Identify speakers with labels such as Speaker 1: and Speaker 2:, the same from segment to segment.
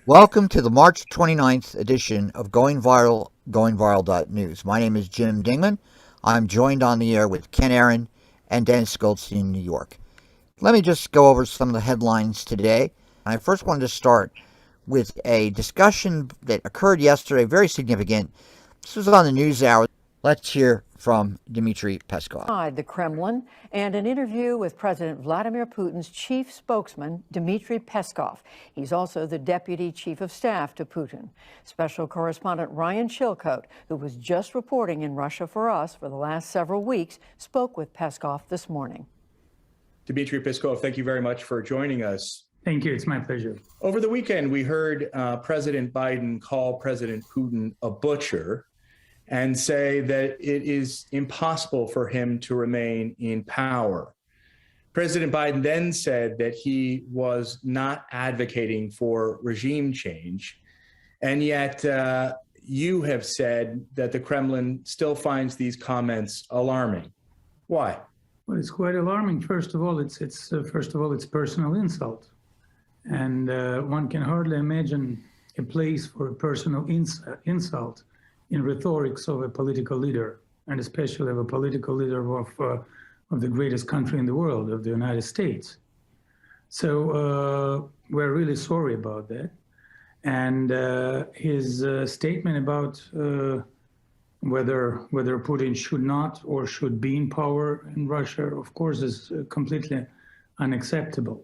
Speaker 1: Welcome to the March 29th edition of Going Viral, GoingViral.news. My name is Jim Dingeman. I'm joined on the air with Ken Aaron and Dennis Goldstein in New York. Let me just go over some of the headlines today. I first wanted to start with a discussion that occurred yesterday, very significant. This was on the NewsHour. Let's hear from Dmitry Peskov.
Speaker 2: The Kremlin and an interview with President Vladimir Putin's chief spokesman, Dmitry Peskov. He's also the deputy chief of staff to Putin. Special correspondent Ryan Chilcote, who was just reporting in Russia for us for the last several weeks, spoke with Peskov this morning.
Speaker 3: Dmitry Peskov, thank you very much for joining us.
Speaker 4: Thank you. It's my pleasure.
Speaker 3: Over the weekend, we heard President Biden call President Putin a butcher and say that it is impossible for him to remain in power. President Biden then said that he was not advocating for regime change, and yet you have said that the Kremlin still finds these comments alarming. Why?
Speaker 4: Well, it's quite alarming. First of all, it's personal insult, and one can hardly imagine a place for a personal insult in rhetorics of a political leader, and especially of a political leader of the greatest country in the world, of the United States. So we're really sorry about that. And his statement about whether Putin should not or should be in power in Russia, of course, is completely unacceptable.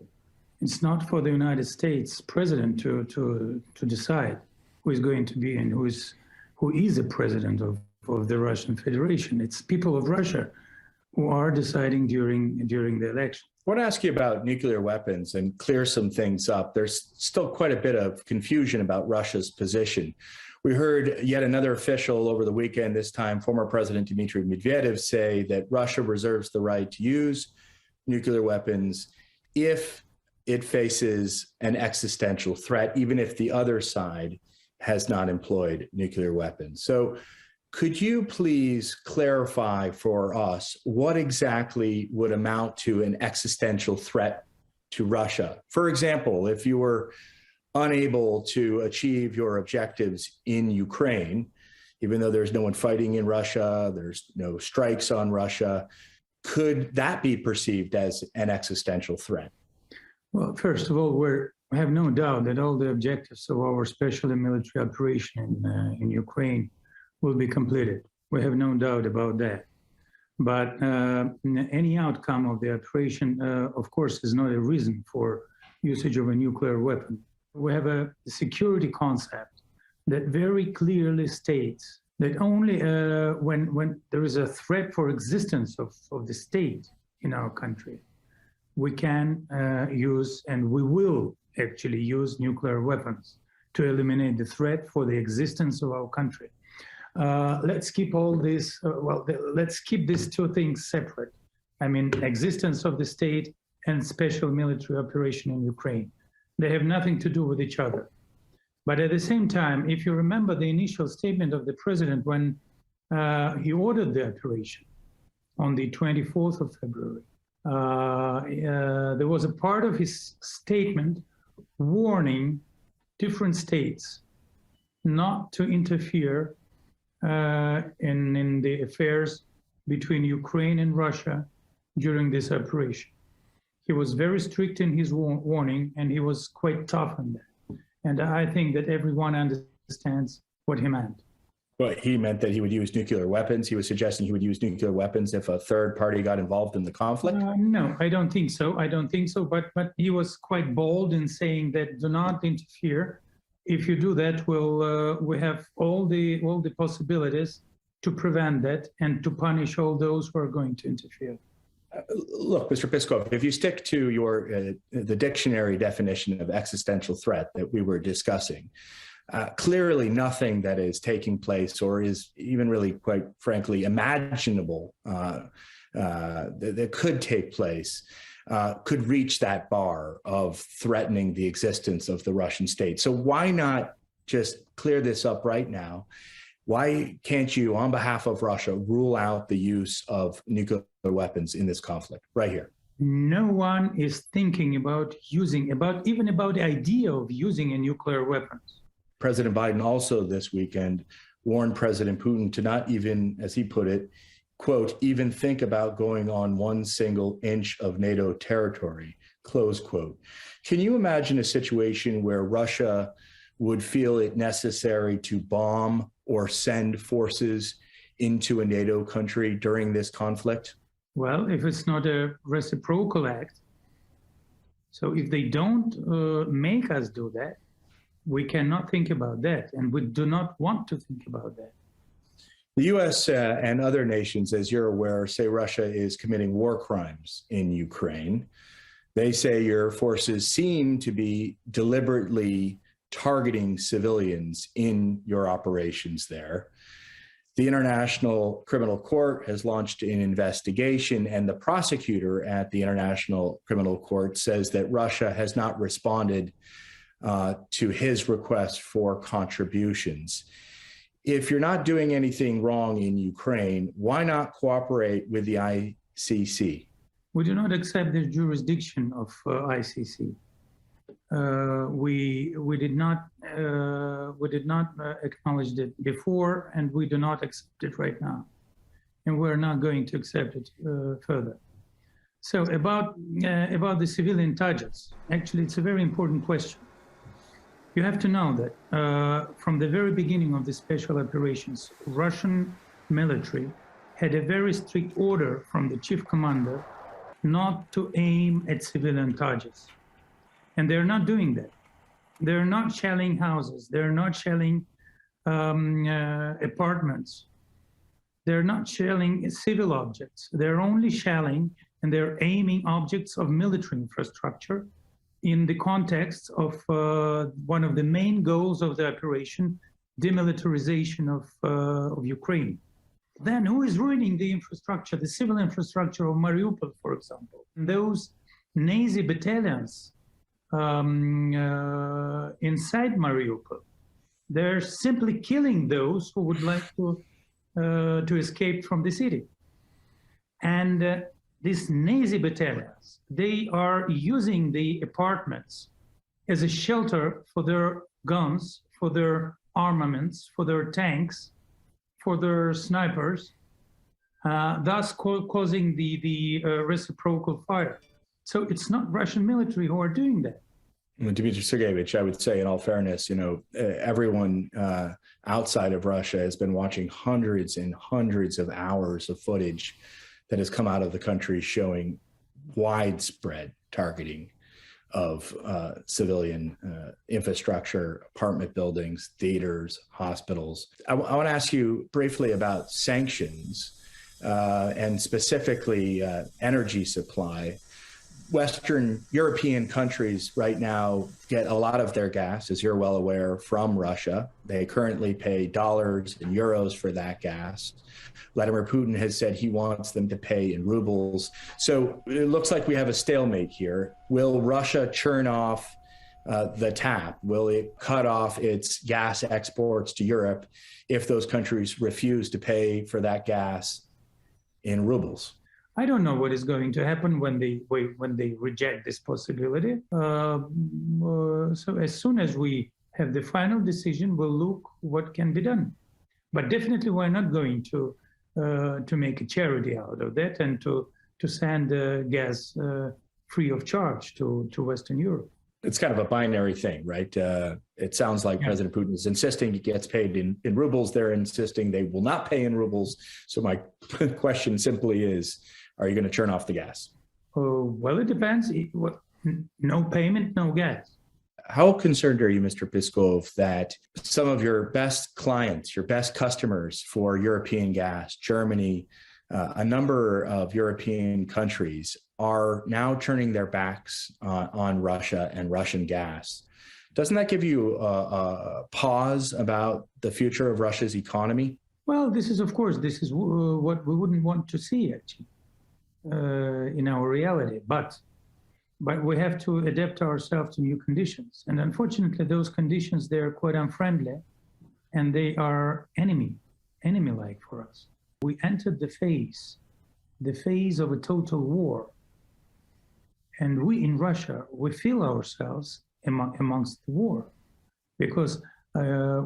Speaker 4: It's not for the United States president to decide who is going to be and who is the president of the Russian Federation. It's people of Russia who are deciding during the election.
Speaker 3: I want to ask you about nuclear weapons and clear some things up. There's still quite a bit of confusion about Russia's position. We heard yet another official over the weekend, this time former President Dmitry Medvedev, say that Russia reserves the right to use nuclear weapons if it faces an existential threat, even if the other side has not employed nuclear weapons. So could you please clarify for us what exactly would amount to an existential threat to Russia? For example, if you were unable to achieve your objectives in Ukraine, even though there's no one fighting in Russia, there's no strikes on Russia, could that be perceived as an existential threat?
Speaker 4: Well, first of all, we have no doubt that all the objectives of our special military operation in Ukraine will be completed. We have no doubt about that. But any outcome of the operation, of course, is not a reason for usage of a nuclear weapon. We have a security concept that very clearly states that only when there is a threat for existence of the state in our country, we can use, and we will actually use, nuclear weapons to eliminate the threat for the existence of our country. Let's keep all this, let's keep these two things separate. I mean, existence of the state and special military operation in Ukraine. They have nothing to do with each other. But at the same time, if you remember the initial statement of the president when he ordered the operation on the 24th of February, there was a part of his statement warning different states not to interfere in the affairs between Ukraine and Russia during this operation. He was very strict in his warning, and he was quite tough on that. And I think that everyone understands what he meant.
Speaker 3: Well, he meant that he would use nuclear weapons. He was suggesting he would use nuclear weapons if a third party got involved in the conflict?
Speaker 4: No, I don't think so. But he was quite bold in saying that do not interfere. If you do that, we have all the possibilities to prevent that and to punish all those who are going to interfere.
Speaker 3: Look, Mr. Peskov, if you stick to the dictionary definition of existential threat that we were discussing, clearly nothing that is taking place or is even really, quite frankly, imaginable that could take place could reach that bar of threatening the existence of the Russian state. So why not just clear this up right now? Why can't you, on behalf of Russia, rule out the use of nuclear weapons in this conflict right here?
Speaker 4: No one is thinking about even about the idea of using a nuclear weapons.
Speaker 3: President Biden also this weekend warned President Putin to not even, as he put it, quote, even think about going on one single inch of NATO territory, close quote. Can you imagine a situation where Russia would feel it necessary to bomb or send forces into a NATO country during this conflict?
Speaker 4: Well, if it's not a reciprocal act, so if they don't make us do that, we cannot think about that, and we do not want to think about that.
Speaker 3: The U.S. And other nations, as you're aware, say Russia is committing war crimes in Ukraine. They say your forces seem to be deliberately targeting civilians in your operations there. The International Criminal Court has launched an investigation, and the prosecutor at the International Criminal Court says that Russia has not responded to his request for contributions. If you're not doing anything wrong in Ukraine, why not cooperate with the ICC?
Speaker 4: We do not accept the jurisdiction of ICC. We did not acknowledge it before, and we do not accept it right now, and we're not going to accept it further. So about the civilian targets, actually, it's a very important question. You have to know that from the very beginning of the special operations, Russian military had a very strict order from the chief commander not to aim at civilian targets. And they're not doing that. They're not shelling houses. They're not shelling apartments. They're not shelling civil objects. They're only shelling and they're aiming objects of military infrastructure in the context of one of the main goals of the operation, demilitarization of Ukraine. Then who is ruining the infrastructure, the civil infrastructure of Mariupol, for example? Those Nazi battalions inside Mariupol, they're simply killing those who would like to escape from the city. And these Nazi battalions, they are using the apartments as a shelter for their guns, for their armaments, for their tanks, for their snipers, thus causing the reciprocal fire. So it's not Russian military who are doing that.
Speaker 3: Dmitry Sergeyevich, I would say, in all fairness, everyone outside of Russia has been watching hundreds and hundreds of hours of footage that has come out of the country showing widespread targeting of civilian infrastructure, apartment buildings, theaters, hospitals. I want to ask you briefly about sanctions and specifically energy supply. Western European countries right now get a lot of their gas, as you're well aware, from Russia. They currently pay dollars and euros for that gas. Vladimir Putin has said he wants them to pay in rubles. So it looks like we have a stalemate here. Will Russia churn off the tap? Will it cut off its gas exports to Europe if those countries refuse to pay for that gas in rubles?
Speaker 4: I don't know what is going to happen when they reject this possibility. So as soon as we have the final decision, we'll look what can be done. But definitely, we're not going to make a charity out of that and to send gas free of charge to Western Europe.
Speaker 3: It's kind of a binary thing, right? It sounds like President Putin is insisting he gets paid in rubles. They're insisting they will not pay in rubles. So my question simply is, are you going to turn off the gas?
Speaker 4: Well, it depends. No payment, no gas.
Speaker 3: How concerned are you, Mr. Peskov, that some of your best clients, your best customers for European gas, Germany, a number of European countries are now turning their backs on Russia and Russian gas? Doesn't that give you a pause about the future of Russia's economy?
Speaker 4: Well, this is what we wouldn't want to see, actually, in our reality. But we have to adapt ourselves to new conditions. And unfortunately, those conditions, they're quite unfriendly, and they are enemy-like for us. We entered the phase of a total war And we in Russia, we feel ourselves amongst the war, because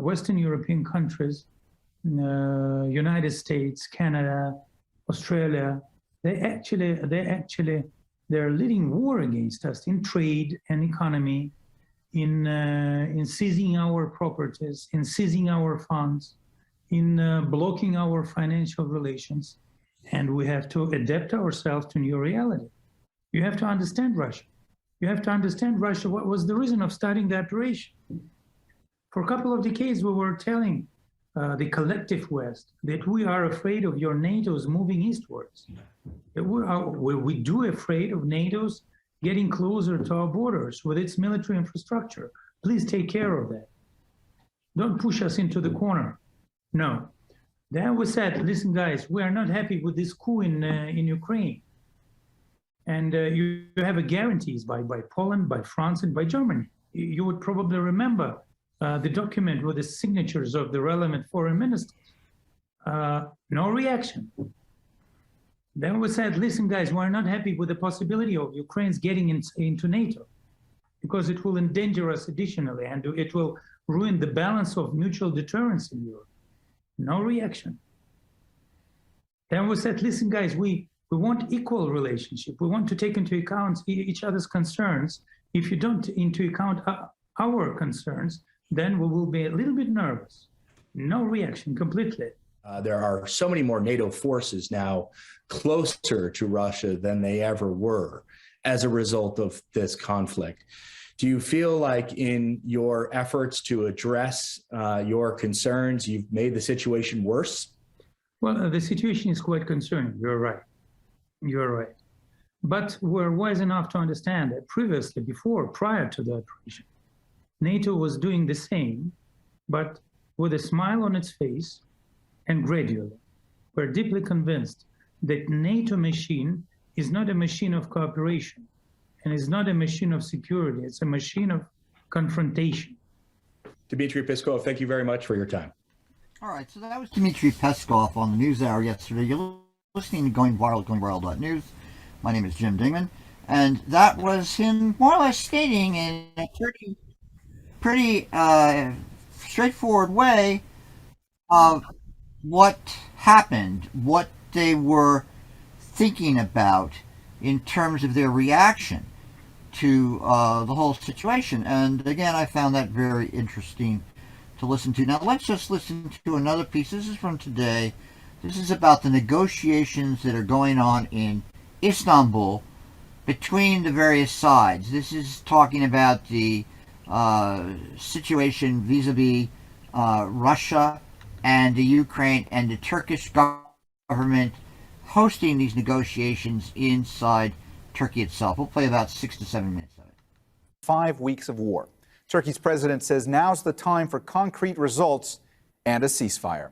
Speaker 4: Western European countries, United States, Canada, Australia, they're leading war against us in trade and economy, in seizing our properties, in seizing our funds, in blocking our financial relations. And we have to adapt ourselves to new reality. You have to understand Russia. You have to understand Russia. What was the reason of starting the operation? For a couple of decades, we were telling the collective West that we are afraid of your NATO's moving eastwards. We do afraid of NATO's getting closer to our borders with its military infrastructure. Please take care of that. Don't push us into the corner. No. Then we said, listen, guys, we are not happy with this coup in Ukraine. And you have guarantees by Poland, by France, and by Germany. You would probably remember the document with the signatures of the relevant foreign ministers. No reaction. Then we said, listen, guys, we're not happy with the possibility of Ukraine's getting into NATO, because it will endanger us additionally, and it will ruin the balance of mutual deterrence in Europe. No reaction. Then we said, listen, guys, we want equal relationship. We want to take into account each other's concerns. If you don't into account our concerns, then we will be a little bit nervous. No reaction completely.
Speaker 3: There are so many more NATO forces now closer to Russia than they ever were as a result of this conflict. Do you feel like in your efforts to address your concerns, you've made the situation worse?
Speaker 4: Well, the situation is quite concerning. You're right. You're right. But we're wise enough to understand that previously, prior to the operation, NATO was doing the same, but with a smile on its face and gradually. We're deeply convinced that NATO machine is not a machine of cooperation and is not a machine of security. It's a machine of confrontation.
Speaker 3: Dmitry Peskov, thank you very much for your time.
Speaker 1: All right, so that was Dmitry Peskov on the NewsHour yesterday. You're listening to Going Viral, GoingViral.news. My name is Jim Dingeman, and that was him more or less stating in a pretty straightforward way of what happened, what they were thinking about in terms of their reaction to the whole situation. And again, I found that very interesting to listen to. Now let's just listen to another piece. This is from today. This is about the negotiations that are going on in Istanbul between the various sides. This is talking about the situation vis-a-vis Russia and the Ukraine and the Turkish government hosting these negotiations inside Turkey itself. We'll play about 6 to 7 minutes of it.
Speaker 5: 5 weeks of war. Turkey's president says now's the time for concrete results and a ceasefire.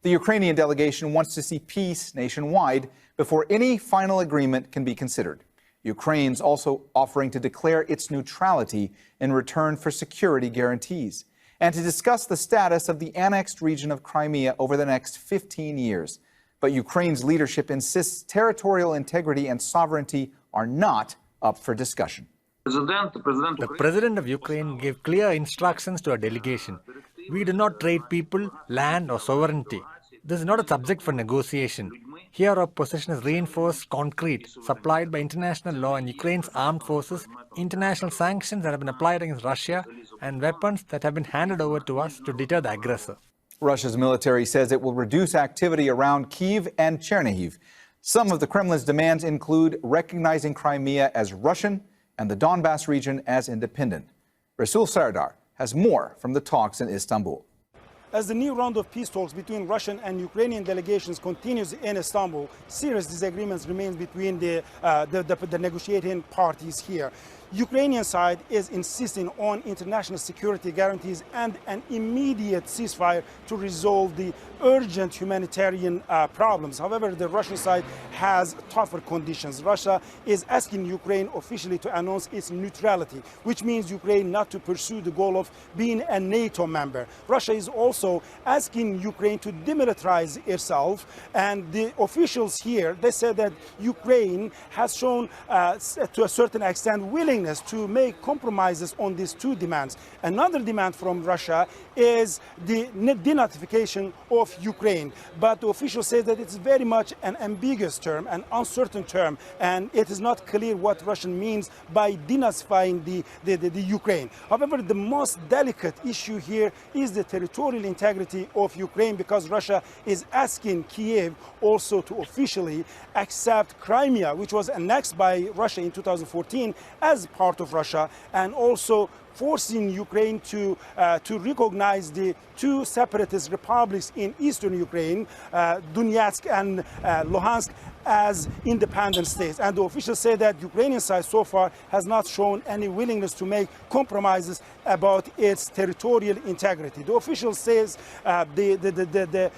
Speaker 5: The Ukrainian delegation wants to see peace nationwide before any final agreement can be considered. Ukraine's also offering to declare its neutrality in return for security guarantees, and to discuss the status of the annexed region of Crimea over the next 15 years. But Ukraine's leadership insists territorial integrity and sovereignty are not up for discussion.
Speaker 6: The president of Ukraine gave clear instructions to a delegation. We do not trade people, land or sovereignty. This is not a subject for negotiation. Here our position is reinforced, concrete, supplied by international law and Ukraine's armed forces, international sanctions that have been applied against Russia, and weapons that have been handed over to us to deter the aggressor.
Speaker 5: Russia's military says it will reduce activity around Kyiv and Chernihiv. Some of the Kremlin's demands include recognizing Crimea as Russian and the Donbass region as independent. Rasul Sardar has more from the talks in Istanbul.
Speaker 7: As the new round of peace talks between Russian and Ukrainian delegations continues in Istanbul, serious disagreements remain between the negotiating parties here. Ukrainian side is insisting on international security guarantees and an immediate ceasefire to resolve the urgent humanitarian problems. However, the Russian side has tougher conditions. Russia is asking Ukraine officially to announce its neutrality, which means Ukraine not to pursue the goal of being a NATO member. Russia is also asking Ukraine to demilitarize itself, and the officials here, they said that Ukraine has shown to a certain extent willingness to make compromises on these two demands. Another demand from Russia is the denazification of Ukraine, but the official says that it's very much an ambiguous term, an uncertain term, and it is not clear what Russia means by denazifying the Ukraine. However, the most delicate issue here is the territorial integrity of Ukraine, because Russia is asking Kiev also to officially accept Crimea, which was annexed by Russia in 2014 as part of Russia, and also forcing Ukraine to recognize the two separatist republics in eastern Ukraine, Donetsk and Luhansk, as independent states. And the officials say that Ukrainian side so far has not shown any willingness to make compromises about its territorial integrity. The official says the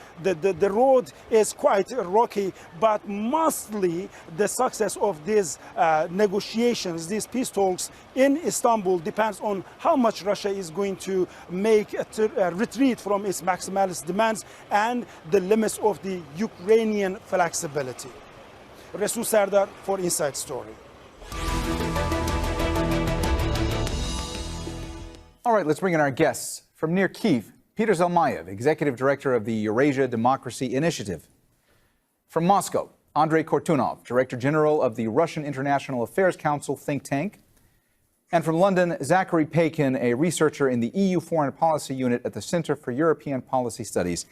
Speaker 7: road is quite rocky, but mostly the success of these negotiations, these peace talks in Istanbul, depends on how much Russia is going to make a retreat from its maximalist demands and the limits of the Ukrainian flexibility. Resul Serdar for Inside Story.
Speaker 5: All right, let's bring in our guests. From near Kyiv, Peter Zalmayev, Executive Director of the Eurasia Democracy Initiative. From Moscow, Andrei Kortunov, Director General of the Russian International Affairs Council think tank. And from London, Zachary Pakin, a researcher in the EU Foreign Policy Unit at the Center for European Policy Studies.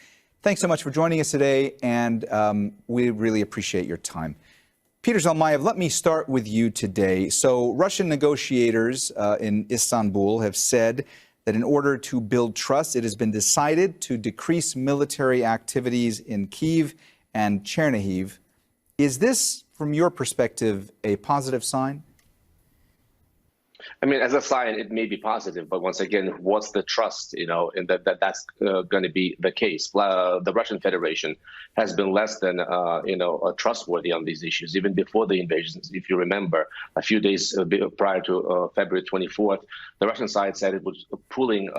Speaker 5: Thanks so much for joining us today, and we really appreciate your time. Peter Zalmayev, let me start with you today. So Russian negotiators in Istanbul have said that in order to build trust, it has been decided to decrease military activities in Kyiv and Chernihiv. Is this, from your perspective, a positive sign?
Speaker 8: I mean, as a sign, it may be positive, but once again, what's the trust, and that's going to be the case. The Russian Federation has been less than, trustworthy on these issues, even before the invasions. If you remember, a few days prior to February 24th, the Russian side said it was pulling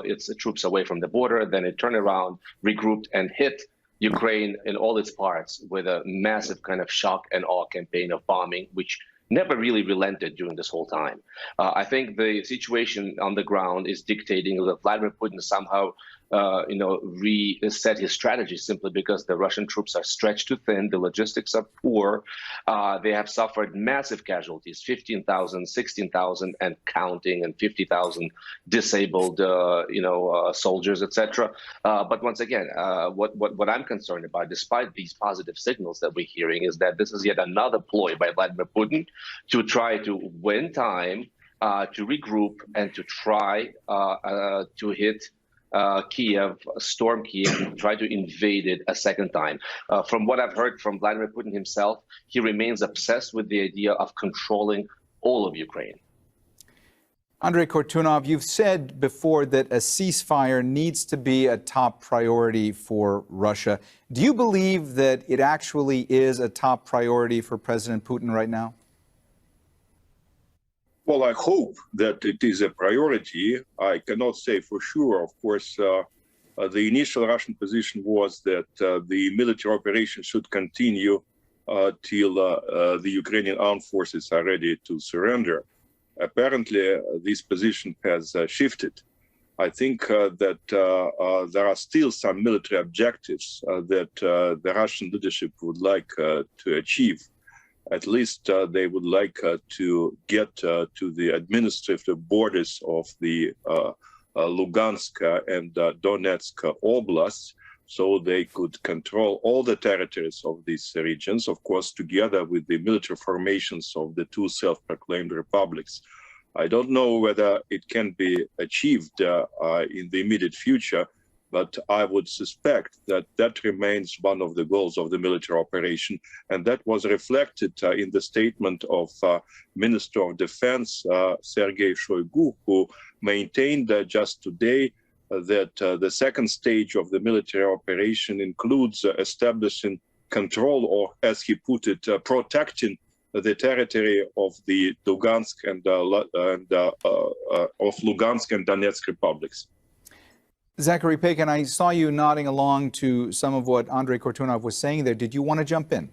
Speaker 8: its troops away from the border. Then it turned around, regrouped, and hit Ukraine in all its parts with a massive kind of shock and awe campaign of bombing, which never really relented during this whole time. I think the situation on the ground is dictating that Vladimir Putin somehow, reset his strategy simply because the Russian troops are stretched too thin, the logistics are poor, they have suffered massive casualties, 15,000, 16,000 and counting, and 50,000 disabled, soldiers, etc. But once again, what I'm concerned about, despite these positive signals that we're hearing, is that this is yet another ploy by Vladimir Putin to try to win time, to regroup, and to try to hit Kiev, storm Kiev, and try to invade it a second time. From what I've heard from Vladimir Putin himself, he remains obsessed with the idea of controlling all of Ukraine.
Speaker 5: Andrei Kortunov, you've said before that a ceasefire needs to be a top priority for Russia. Do you believe that it actually is a top priority for President Putin right now?
Speaker 9: Well, I hope that it is a priority. I cannot say for sure. Of course, the initial Russian position was that the military operation should continue till the Ukrainian armed forces are ready to surrender. Apparently, this position has shifted. I think that there are still some military objectives that the Russian leadership would like to achieve. At least they would like to get to the administrative borders of the Lugansk and Donetsk oblasts, so they could control all the territories of these regions, of course, together with the military formations of the two self-proclaimed republics. I don't know whether it can be achieved in the immediate future, But I would suspect that that remains one of the goals of the military operation. And that was reflected in the statement of Minister of Defense, Sergei Shoigu, who maintained just today that the second stage of the military operation includes establishing control, or as he put it, protecting the territory of the Lugansk and Donetsk republics.
Speaker 5: Zachary Pakin, I saw you nodding along to some of what Andrei Kortunov was saying there. Did you want to jump in?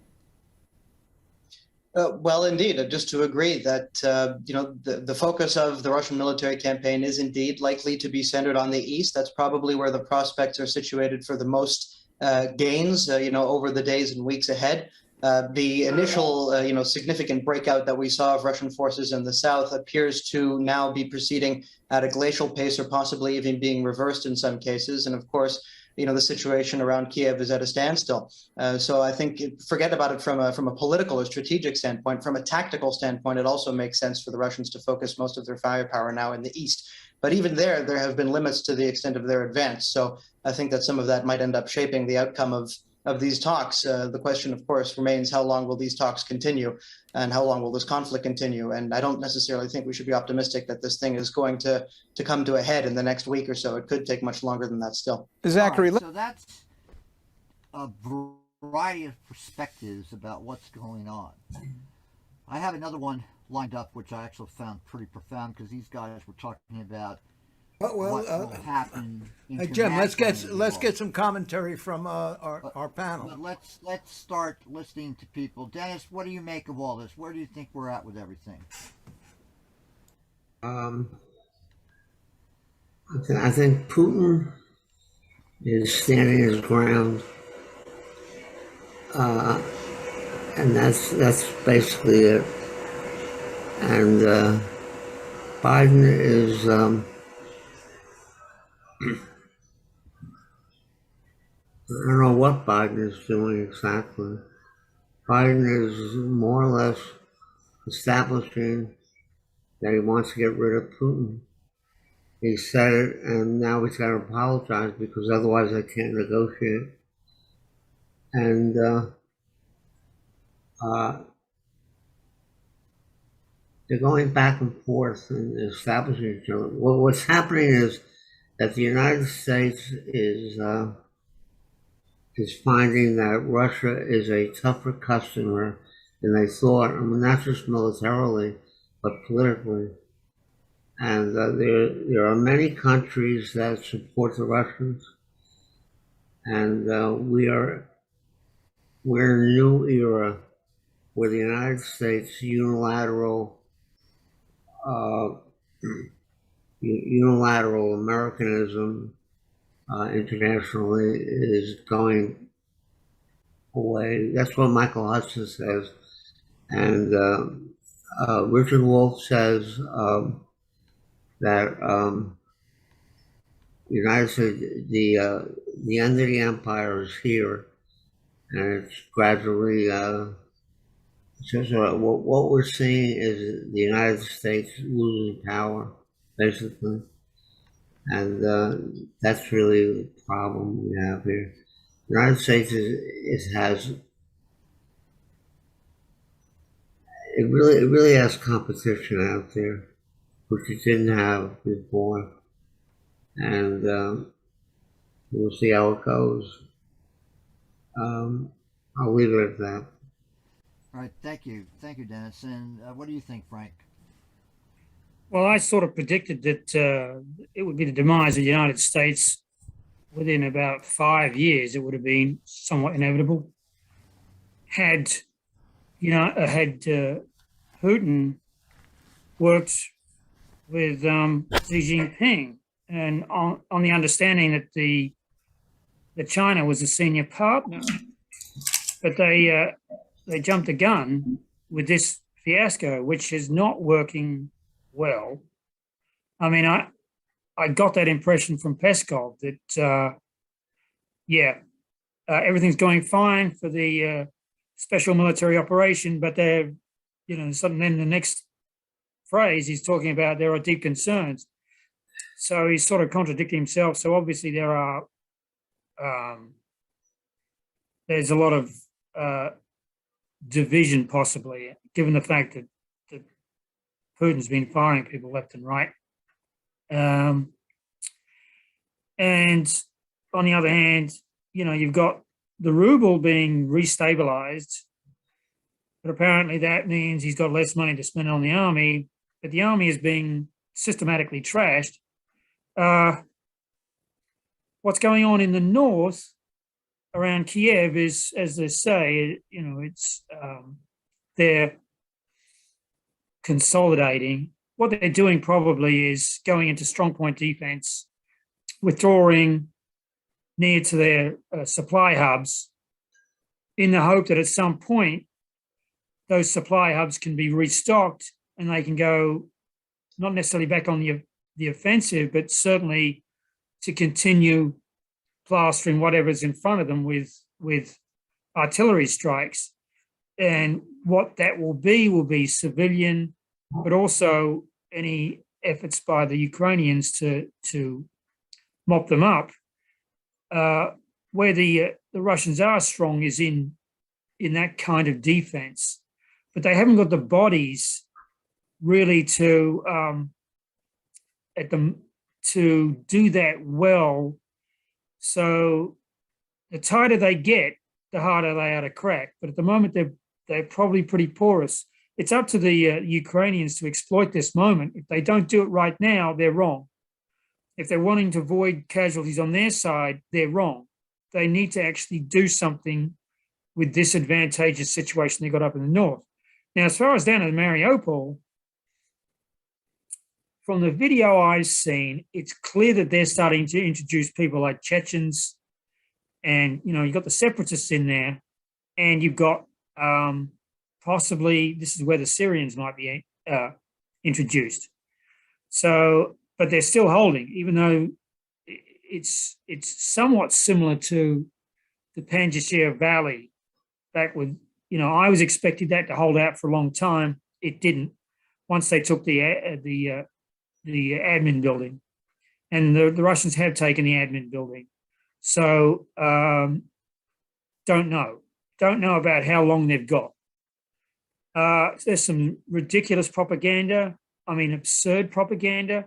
Speaker 10: Well, indeed, just to agree that the focus of the Russian military campaign is indeed likely to be centered on the east. That's probably where the prospects are situated for the most gains, over the days and weeks ahead. The initial, significant breakout that we saw of Russian forces in the south appears to now be proceeding at a glacial pace, or possibly even being reversed in some cases. And of course, the situation around Kiev is at a standstill. So I think forget about it from a political or strategic standpoint. From a tactical standpoint, it also makes sense for the Russians to focus most of their firepower now in the east. But even there have been limits to the extent of their advance. So I think that some of that might end up shaping the outcome of these talks. The question, of course, remains how long will these talks continue, and how long will this conflict continue? And I don't necessarily think we should be optimistic that this thing is going to come to a head in the next week or so. It could take much longer than that still.
Speaker 5: Zachary,
Speaker 1: so that's a variety of perspectives about what's going on. I have another one lined up, which I actually found pretty profound, because these guys were talking about what will happen.
Speaker 11: Hey Jim, let's get some commentary from our panel.
Speaker 1: But let's start listening to people. Dennis, what do you make of all this? Where do you think we're at with everything?
Speaker 12: I think Putin is standing his ground, and that's basically it. And Biden is. I don't know what Biden is doing exactly. Biden is more or less establishing that he wants to get rid of Putin. He said it, and now he's got to apologize because otherwise they can't negotiate. And they're going back and forth and establishing each other. What's happening is that the United States is finding that Russia is a tougher customer than they thought. I mean, not just militarily, but politically. And there are many countries that support the Russians, and we're in a new era where the United States unilateral Americanism internationally is going away. That's what Michael Hudson says. And Richard Wolff says that the United States, the end of the empire is here, and it's gradually what we're seeing is the United States losing power, basically. And that's really the problem we have here. The United States really has competition out there, which it didn't have before. And we'll see how it goes. I'll leave it at that.
Speaker 1: All right, thank you, Dennis. And what do you think, Frank?
Speaker 13: Well, I sort of predicted that it would be the demise of the United States within about 5 years. It would have been somewhat inevitable. Had Putin worked with Xi Jinping, and on the understanding that that China was a senior partner, but they jumped the gun with this fiasco, which is not working well. I mean, I got that impression from Peskov that everything's going fine for the special military operation, but they're, then the next phrase he's talking about there are deep concerns. So he's sort of contradicting himself. So obviously there are there's a lot of division, possibly, given the fact that Putin's been firing people left and right. And on the other hand, you've got the ruble being restabilized, but apparently that means he's got less money to spend on the army, but the army is being systematically trashed. What's going on in the north around Kiev is, as they say, it's they're consolidating. What they're doing probably is going into strong point defense, withdrawing near to their supply hubs, in the hope that at some point those supply hubs can be restocked and they can go not necessarily back on the offensive, but certainly to continue plastering whatever's in front of them with artillery strikes. And what that will be civilian, but also any efforts by the Ukrainians to mop them up. Where the Russians are strong is in that kind of defense, but they haven't got the bodies really to do that well. So the tighter they get, the harder they are to crack. But at the moment, they're probably pretty porous. It's up to the Ukrainians to exploit this moment. If they don't do it right now, they're wrong. If they're wanting to avoid casualties on their side, they're wrong. They need to actually do something with this advantageous situation they got up in the north. Now, as far as down in Mariupol, from the video I've seen, it's clear that they're starting to introduce people like Chechens, and you've got the separatists in there, and you've got possibly, this is where the Syrians might be introduced. So, but they're still holding, even though it's somewhat similar to the Panjshir Valley back with, I was expecting that to hold out for a long time. It didn't. Once they took the admin building, and the Russians have taken the admin building. So don't know about how long they've got. There's some ridiculous propaganda. I mean, absurd propaganda.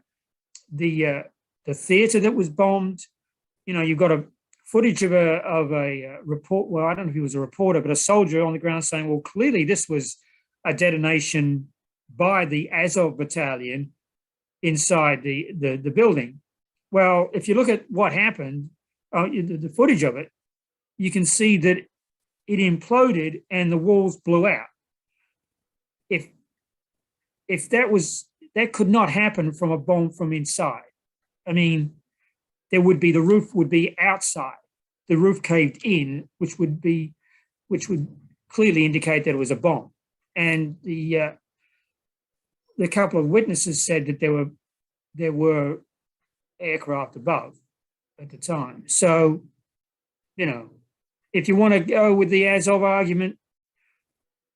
Speaker 13: The theater that was bombed. You've got a footage of a report. Well, I don't know if he was a reporter, but a soldier on the ground saying, "Well, clearly this was a detonation by the Azov battalion inside the building." Well, if you look at what happened, the footage of it, you can see that it imploded and the walls blew out. If that could not happen from a bomb from inside. I mean, the roof would be outside. The roof caved in, which would clearly indicate that it was a bomb. And the couple of witnesses said that there were aircraft above at the time. So, if you want to go with the Azov argument,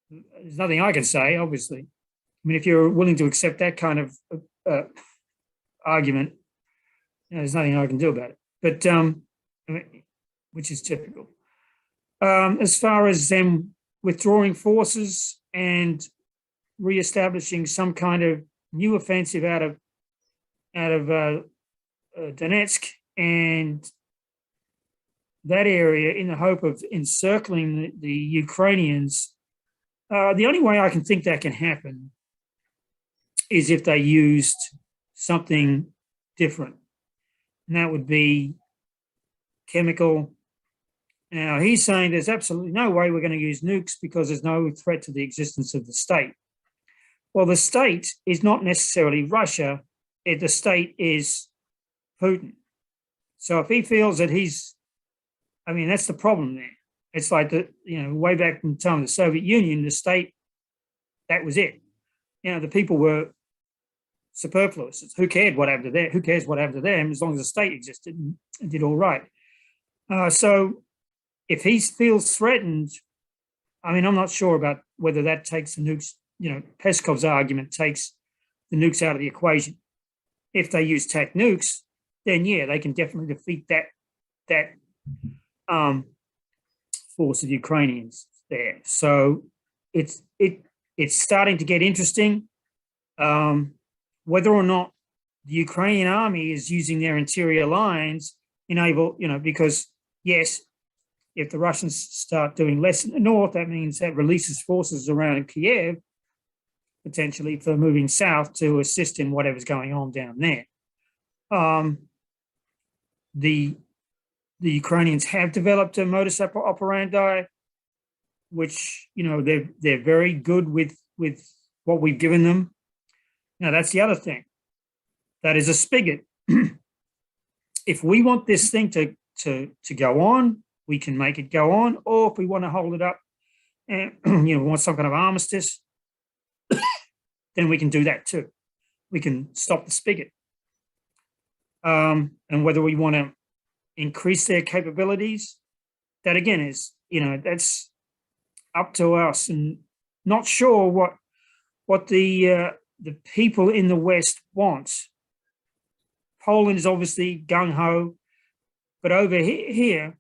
Speaker 13: there's nothing I can say, obviously. I mean, if you're willing to accept that kind of argument, there's nothing I can do about it. But which is typical. As far as them withdrawing forces and reestablishing some kind of new offensive out of Donetsk and that area in the hope of encircling the Ukrainians, the only way I can think that can happen is if they used something different. And that would be chemical. Now, he's saying there's absolutely no way we're going to use nukes because there's no threat to the existence of the state. Well, the state is not necessarily Russia. The state is Putin. So if he feels that that's the problem there. It's like way back from the time of the Soviet Union, the state, that was it. The people were superfluous. Who cared what happened to them? Who cares what happened to them as long as the state existed and did all right? So if he feels threatened, I'm not sure about whether that takes the nukes. Peskov's argument takes the nukes out of the equation. If they use TAC nukes, then yeah, they can definitely defeat that force of Ukrainians there. So it's starting to get interesting. Whether or not the Ukrainian army is using their interior lines, because yes, if the Russians start doing less in the north, that means that releases forces around Kiev, potentially for moving south to assist in whatever's going on down there. The Ukrainians have developed a modus operandi, which they're very good with what we've given them. Now that's the other thing. That is a spigot. If we want this thing to go on, we can make it go on, or if we want to hold it up and we want some kind of armistice, then we can do that too. We can stop the spigot. And whether we want to increase their capabilities, that again is, that's up to us. And not sure what the people in the West want. Poland is obviously gung-ho, but over here,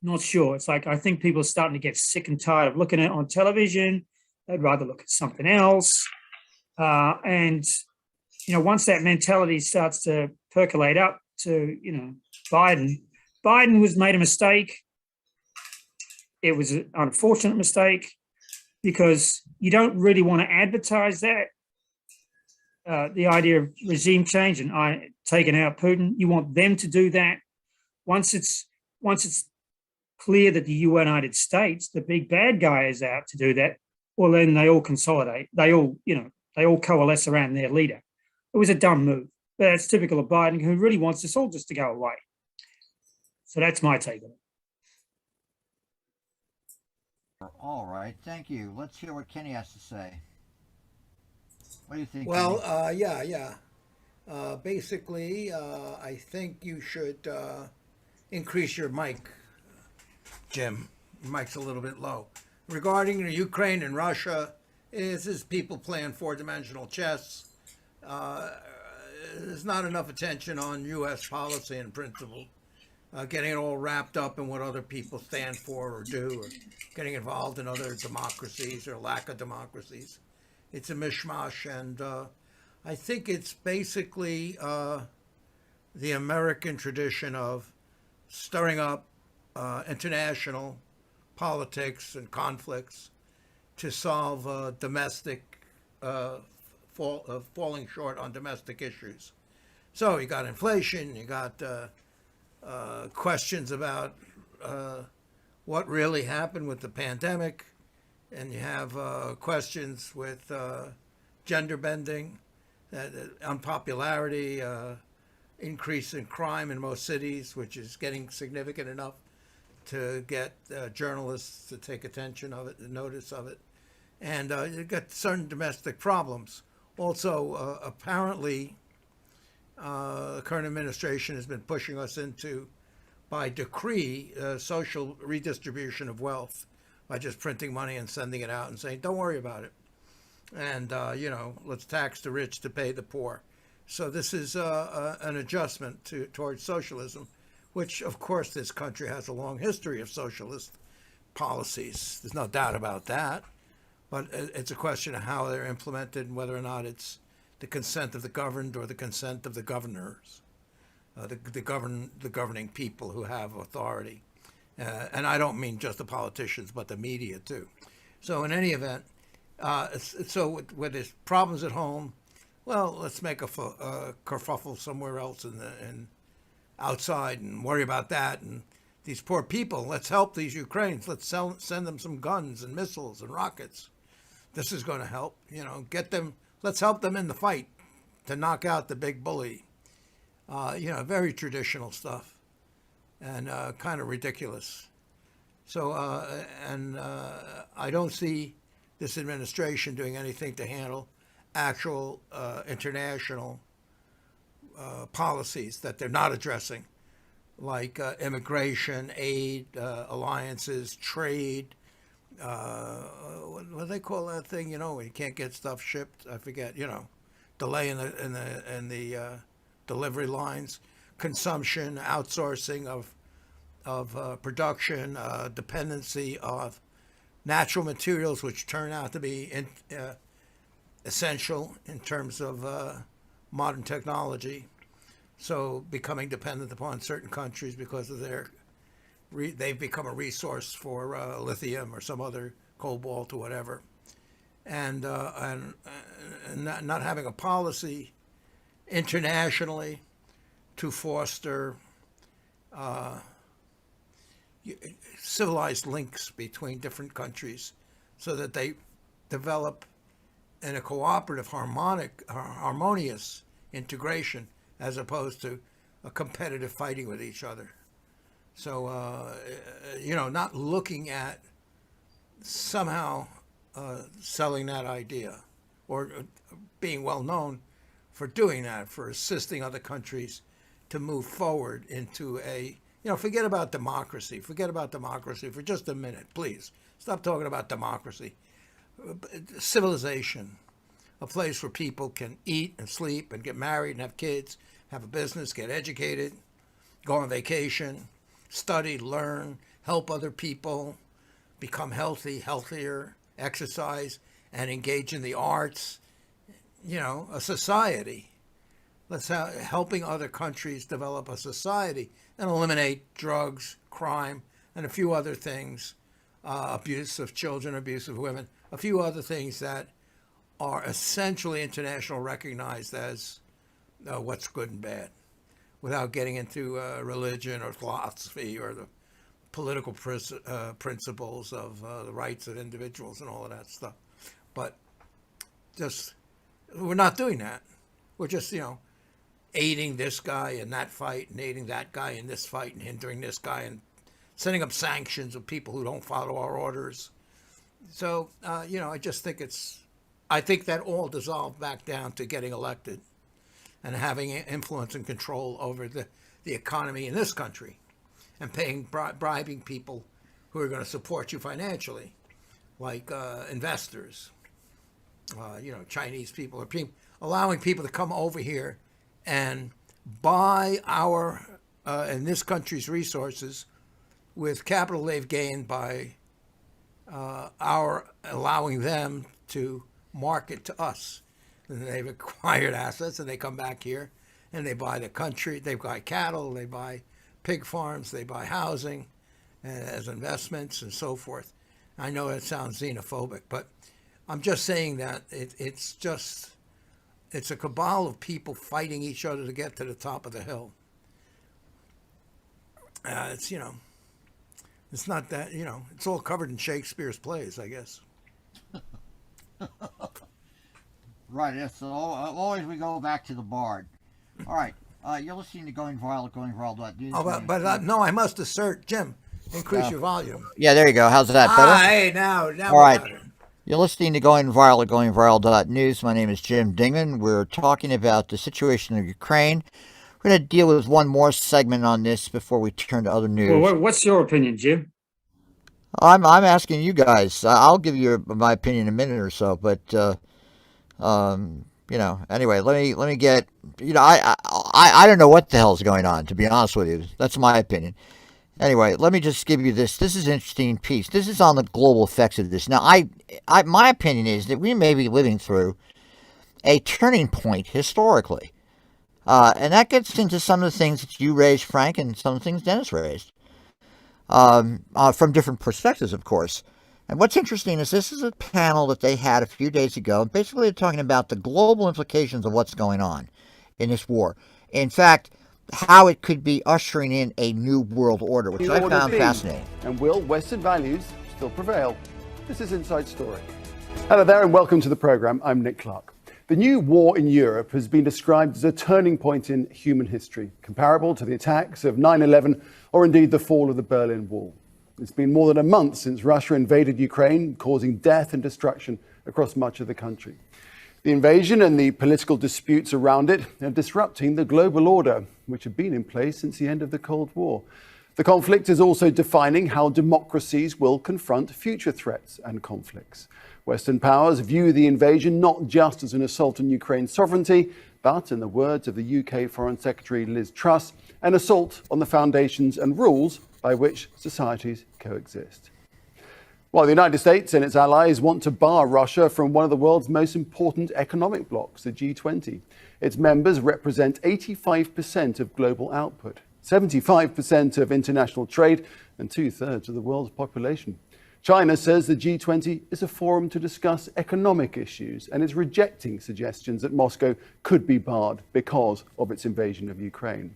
Speaker 13: not sure. It's like, I think people are starting to get sick and tired of looking at it on television. They'd rather look at something else. And once that mentality starts to percolate up to, Biden was made a mistake. It was an unfortunate mistake because you don't really want to advertise that. The idea of regime change and taking out Putin, you want them to do that. Once it's clear that the United States, the big bad guy, is out to do that, well, then they all consolidate. They all coalesce around their leader. It was a dumb move. But that's typical of Biden, who really wants this all just to go away. So that's my take on it.
Speaker 1: All right, thank you. Let's hear what Kenny has to say. What do you think?
Speaker 11: Well, yeah. Basically, I think you should increase your mic, Jim. Your mic's a little bit low. Regarding the Ukraine and Russia, this is people playing four-dimensional chess. There's not enough attention on U.S. policy and principle. Getting it all wrapped up in what other people stand for or do, or getting involved in other democracies or lack of democracies. It's a mishmash, and I think it's basically the American tradition of stirring up international politics and conflicts to solve domestic, falling short on domestic issues. So you got inflation, you got questions about what really happened with the pandemic, and you have questions with gender bending, unpopularity, increase in crime in most cities, which is getting significant enough to get journalists to take attention of it and notice of it. And you got certain domestic problems. Also, apparently, the current administration has been pushing us into, by decree, social redistribution of wealth by just printing money and sending it out and saying, don't worry about it. And, let's tax the rich to pay the poor. So this is an adjustment towards socialism, which, of course, this country has a long history of socialist policies. There's no doubt about that. But it's a question of how they're implemented and whether or not it's the consent of the governed or the consent of the governors, the governing people who have authority. And I don't mean just the politicians, but the media too. So in any event, so when there's problems at home, well, let's make a kerfuffle somewhere else in outside and worry about that. And these poor people, let's help these Ukrainians. Let's send them some guns and missiles and rockets. This is going to help, get them. Let's help them in the fight to knock out the big bully. Very traditional stuff and kind of ridiculous. So, I don't see this administration doing anything to handle actual international policies that they're not addressing, like immigration, aid, alliances, trade. What do they call that thing? When you can't get stuff shipped. I forget. Delay in the delivery lines, consumption, outsourcing of production, dependency of natural materials, which turn out to be essential in terms of modern technology. So becoming dependent upon certain countries because of they've become a resource for lithium or some other cobalt or whatever, and not having a policy internationally to foster civilized links between different countries so that they develop in a cooperative, harmonious integration as opposed to a competitive fighting with each other. So, not looking at somehow selling that idea or being well known for doing that, for assisting other countries to move forward into forget about democracy. Forget about democracy for just a minute, please. Stop talking about democracy. Civilization, a place where people can eat and sleep and get married and have kids, have a business, get educated, go on vacation, study, learn, help other people, become healthier, exercise, and engage in the arts. A society. Helping other countries develop a society and eliminate drugs, crime, and a few other things, abuse of children, abuse of women, a few other things that are essentially international recognized as what's good and bad, without getting into religion or philosophy or the political principles of the rights of individuals and all of that stuff. But we're not doing that. We're just, aiding this guy in that fight and aiding that guy in this fight and hindering this guy and setting up sanctions of people who don't follow our orders. So, I just think I think that all dissolved back down to getting elected and having influence and control over the economy in this country and bribing people who are going to support you financially, like investors, Chinese people, or allowing people to come over here and buy our, in this country's resources with capital they've gained by our allowing them to market to us. And they've acquired assets and they come back here and they buy the country, they buy cattle, they buy pig farms, they buy housing as investments and so forth. I know it sounds xenophobic, but I'm just saying that it's a cabal of people fighting each other to get to the top of the hill. It's not that, it's all covered in Shakespeare's plays, I guess.
Speaker 1: Right, yes, so always we go back to the Bard. All right, you're listening to Going Viral, GoingViral.news.
Speaker 11: Oh, but no, I must assert, Jim, increase your volume.
Speaker 1: Yeah, there you go. How's that, better?
Speaker 11: Hey, now
Speaker 1: all right. You're listening to Going Viral at GoingViral.news. My name is Jim Dingeman. We're talking about the situation in Ukraine. We're going to deal with one more segment on this before we turn to other news.
Speaker 13: Well, what's your opinion, Jim?
Speaker 1: I'm asking you guys. I'll give you my opinion in a minute or so, but anyway, let me get. I don't know what the hell's going on, to be honest with you. That's my opinion. Anyway, let me just give you this. This is an interesting piece. This is on the global effects of this. Now, my opinion is that we may be living through a turning point historically. And that gets into some of the things that you raised, Frank, and some of the things Dennis raised. From different perspectives, of course. And what's interesting is this is a panel that they had a few days ago. Basically, they're talking about the global implications of what's going on in this war. In fact, how it could be ushering in a new world order, which I found fascinating.
Speaker 14: And will Western values still prevail? This is Inside Story. Hello there and welcome to the program. I'm Nick Clark. The new war in Europe has been described as a turning point in human history, comparable to the attacks of 9/11 or indeed the fall of the Berlin Wall. It's been more than a month since Russia invaded Ukraine, causing death and destruction across much of the country. The invasion and the political disputes around it are disrupting the global order, which had been in place since the end of the Cold War. The conflict is also defining how democracies will confront future threats and conflicts. Western powers view the invasion not just as an assault on Ukraine's sovereignty, but, in the words of the UK Foreign Secretary Liz Truss, an assault on the foundations and rules by which societies coexist. While the United States and its allies want to bar Russia from one of the world's most important economic blocs, the G20. Its members represent 85% of global output, 75% of international trade, and 2/3 of the world's population. China says the G20 is a forum to discuss economic issues and is rejecting suggestions that Moscow could be barred because of its invasion of Ukraine.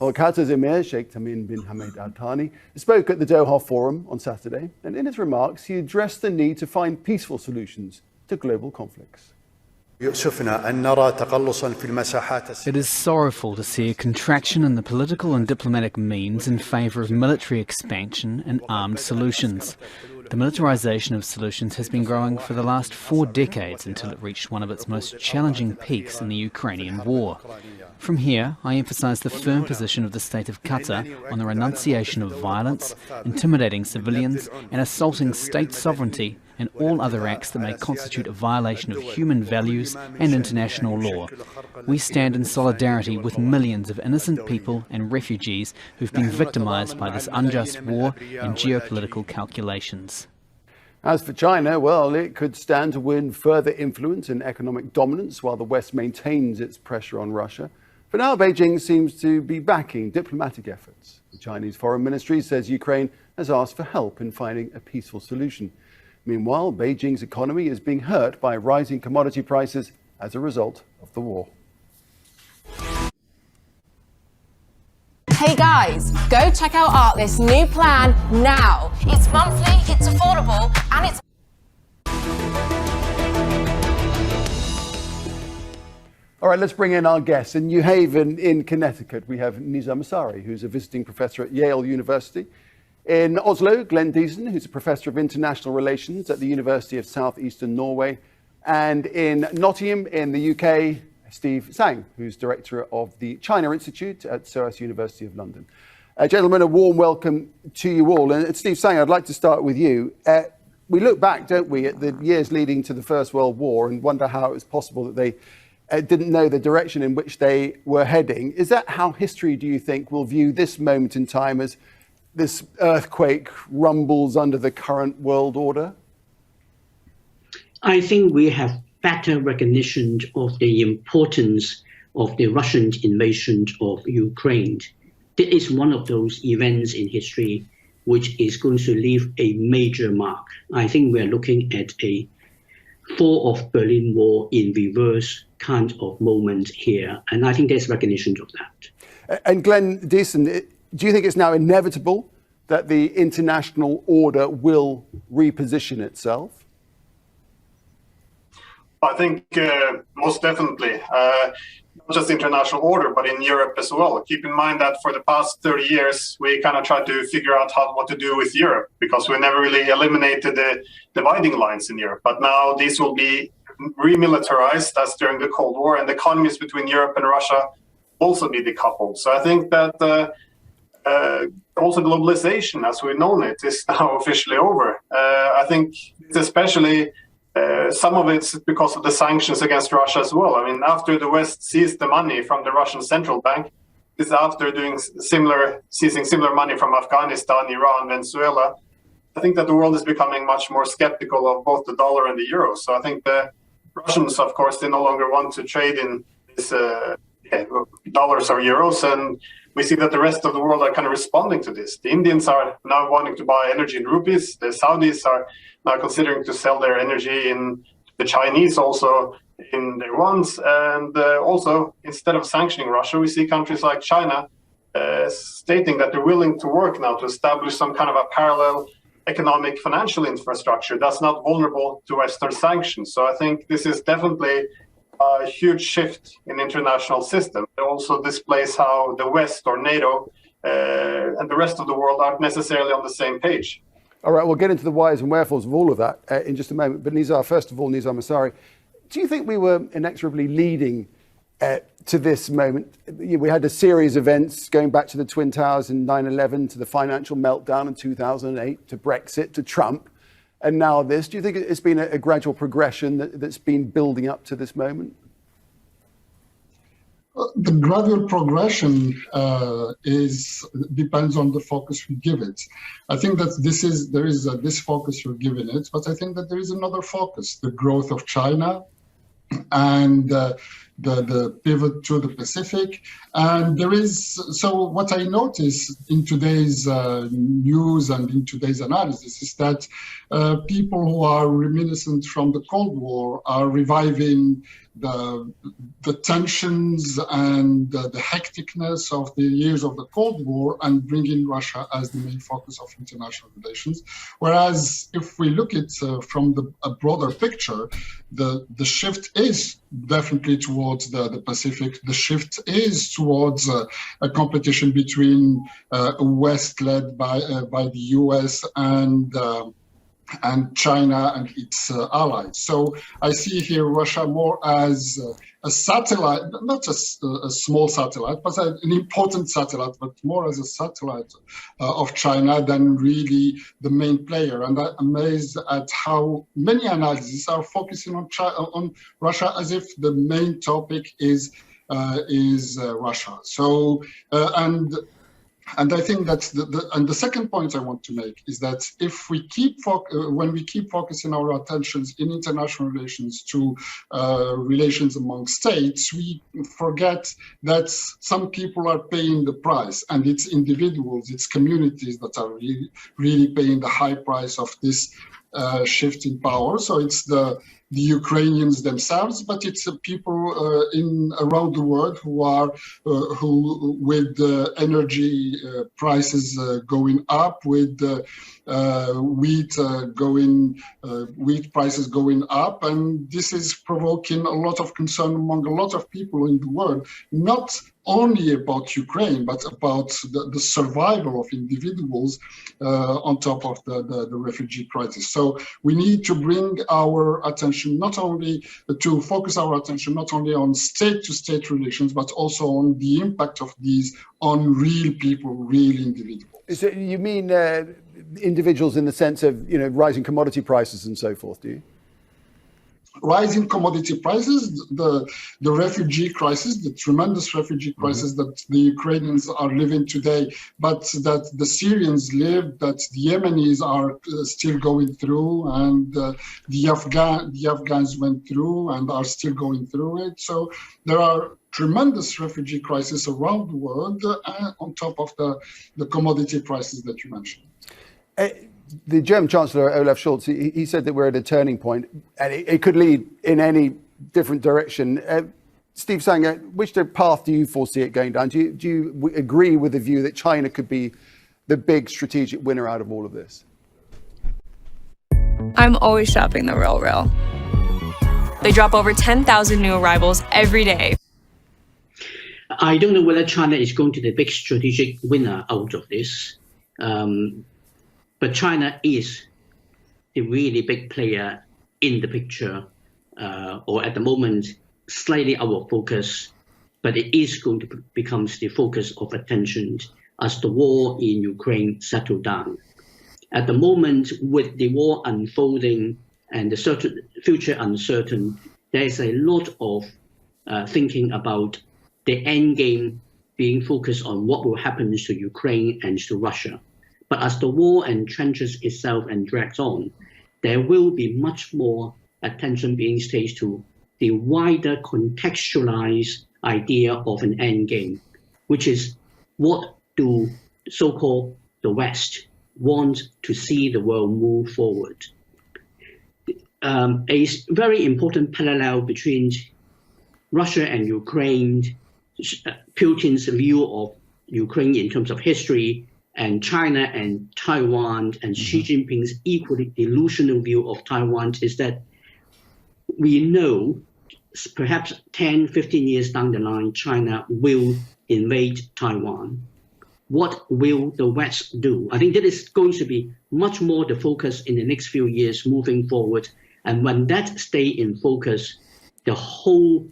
Speaker 14: Well, Qatar's Emir, Sheikh Tamim bin Hamad Al Thani, spoke at the Doha Forum on Saturday, and in his remarks, he addressed the need to find peaceful solutions to global conflicts.
Speaker 15: It is sorrowful to see a contraction in the political and diplomatic means in favour of military expansion and armed solutions. The militarisation of solutions has been growing for the last 4 decades until it reached one of its most challenging peaks in the Ukrainian war. From here, I emphasise the firm position of the state of Qatar on the renunciation of violence, intimidating civilians and assaulting state sovereignty and all other acts that may constitute a violation of human values and international law. We stand in solidarity with millions of innocent people and refugees who've been victimised by this unjust war and geopolitical calculations.
Speaker 14: As for China, well, it could stand to win further influence and economic dominance while the West maintains its pressure on Russia. For now, Beijing seems to be backing diplomatic efforts. The Chinese Foreign Ministry says Ukraine has asked for help in finding a peaceful solution. Meanwhile, Beijing's economy is being hurt by rising commodity prices as a result of the war.
Speaker 16: Hey guys, go check out Artlist's new plan now. It's monthly, it's affordable, and it's...
Speaker 14: All right, let's bring in our guests. In New Haven, in Connecticut, we have Nizar Masari, who's a visiting professor at Yale University. In Oslo, Glenn Deason, who's a professor of international relations at the University of Southeastern Norway. And in Nottingham, in the UK, Steve Sang, who's director of the China Institute at SOAS University of London. Gentlemen, a warm welcome to you all. And Steve Sang, I'd like to start with you. We look back, don't we, at the years leading to the First World War and wonder how it was possible that they didn't know the direction in which they were heading. Is that how history, do you think, will view this moment in time as this earthquake rumbles under the current world order?
Speaker 17: I think we have better recognition of the importance of the Russian invasion of Ukraine. This is one of those events in history which is going to leave a major mark. I think we are looking at a fall of Berlin Wall in reverse kind of moment here, and I think there's recognition of that.
Speaker 14: And Glenn Deason, do you think it's now inevitable that the international order will reposition itself?
Speaker 18: I think most definitely, not just international order, but in Europe as well. Keep in mind that for the past 30 years, we kind of tried to figure out what to do with Europe because we never really eliminated the dividing lines in Europe. But now these will be remilitarized as during the Cold War, and the economies between Europe and Russia also be decoupled. So I think that also globalization, as we've known it, is now officially over. I think it's especially some of it's because of the sanctions against Russia as well. I mean, after the West seized the money from the Russian central bank, it's after seizing similar money from Afghanistan, Iran, Venezuela. I think that the world is becoming much more skeptical of both the dollar and the euro. So I think the Russians, of course, they no longer want to trade in this dollars or euros, and we see that the rest of the world are kind of responding to this. The Indians are now wanting to buy energy in rupees. The Saudis are now considering to sell their energy in the Chinese also in their ones. And also, instead of sanctioning Russia, we see countries like China stating that they're willing to work now to establish some kind of a parallel economic financial infrastructure that's not vulnerable to Western sanctions. So I think this is definitely a huge shift in international system. It also displays how the West or NATO and the rest of the world aren't necessarily on the same page.
Speaker 14: All right, we'll get into the whys and wherefores of all of that in just a moment. But Nizar, first of all, Nizar Masari, do you think we were inexorably leading to this moment? We had a series of events going back to the Twin Towers in 9/11, to the financial meltdown in 2008, to Brexit, to Trump, and now this. Do you think it's been a gradual progression that's been building up to this moment?
Speaker 19: The gradual progression depends on the focus we give it. I think that there is this focus you're giving it, but I think that there is another focus: the growth of China and the pivot to the Pacific. And so what I notice in today's news and in today's analysis is that people who are reminiscent from the Cold War are reviving the tensions and the hecticness of the years of the Cold War and bringing Russia as the main focus of international relations. Whereas if we look at from a broader picture, the shift is definitely towards the Pacific. The shift is towards a competition between a West led by the US and China and its allies. So I see here Russia more as a satellite, not a small satellite, but an important satellite, but more as a satellite of China than really the main player. And I'm amazed at how many analyses are focusing on Russia as if the main topic is Russia. So and I think that's the second point I want to make is that if we when we keep focusing our attentions in international relations to relations among states, we forget that some people are paying the price, and it's individuals, it's communities that are really paying the high price of this shift in power. So it's the Ukrainians themselves, but it's people around the world who with energy prices going up, with wheat prices going up, and this is provoking a lot of concern among a lot of people in the world, not only about Ukraine, but about the survival of individuals on top of the refugee crisis. So we need to bring our attention focus our attention not only on state-to-state relations, but also on the impact of these on real people, real individuals.
Speaker 14: So you mean individuals in the sense of rising commodity prices and so forth, do you?
Speaker 19: Rising commodity prices, the refugee crisis, the tremendous refugee crisis that the Ukrainians are living today, but that the Syrians live, that the Yemenis are still going through, and the Afghans went through and are still going through it. So there are tremendous refugee crises around the world on top of the commodity prices that you mentioned.
Speaker 14: The German Chancellor, Olaf Scholz, he said that we're at a turning point, and it could lead in any different direction. Steve Sanger, which path do you foresee it going down? Do you agree with the view that China could be the big strategic winner out of all of this?
Speaker 20: I'm always shopping the Real. They drop over 10,000 new arrivals every day.
Speaker 17: I don't know whether China is going to be the big strategic winner out of this. But China is the really big player in the picture, or at the moment, slightly out of focus, but it is going to become the focus of attention as the war in Ukraine settles down. At the moment, with the war unfolding and the future uncertain, there is a lot of thinking about the end game being focused on what will happen to Ukraine and to Russia. But as the war entrenches itself and drags on, there will be much more attention being paid to the wider contextualized idea of an end game, which is what do so-called the West want to see the world move forward. A very important parallel between Russia and Ukraine, Putin's view of Ukraine in terms of history, and China and Taiwan, and Xi Jinping's equally delusional view of Taiwan, is that we know perhaps 10, 15 years down the line, China will invade Taiwan. What will the West do? I think that is going to be much more the focus in the next few years moving forward. And when that stays in focus, the whole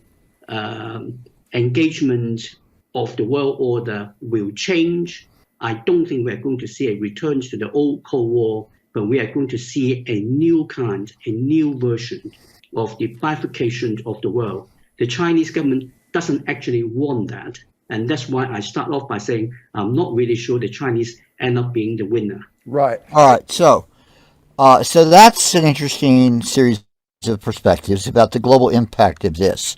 Speaker 17: engagement of the world order will change. I don't think we're going to see a return to the old Cold War, but we are going to see a new kind, a new version of the bifurcation of the world. The Chinese government doesn't actually want that. And that's why I start off by saying I'm not really sure the Chinese end up being the winner.
Speaker 14: Right.
Speaker 1: All right. So that's an interesting series of perspectives about the global impact of this.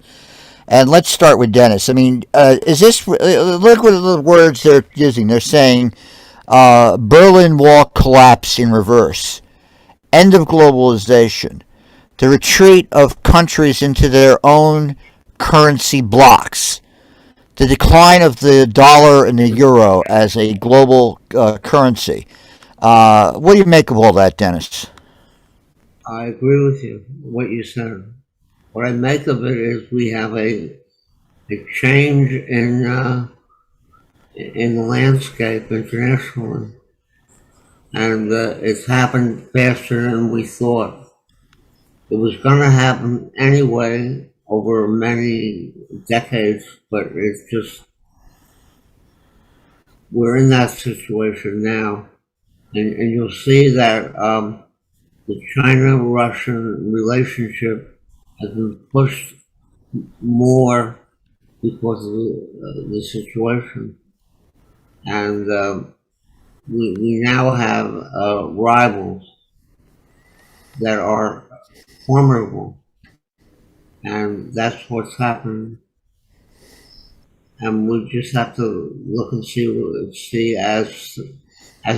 Speaker 1: And let's start with Dennis. I mean, is this, look at the words they're using. They're saying Berlin Wall collapse in reverse, end of globalization, the retreat of countries into their own currency blocks, the decline of the dollar and the euro as a global currency. What do you make of all that, Dennis?
Speaker 12: I agree with you, what you said. What I make of it is we have a change in the landscape internationally, and it's happened faster than we thought. It was going to happen anyway over many decades, but it's just, we're in that situation now. And you'll see that the China-Russian relationship has been pushed more because of the situation. And we now have rivals that are formidable. And that's what's happened. And we just have to look and see as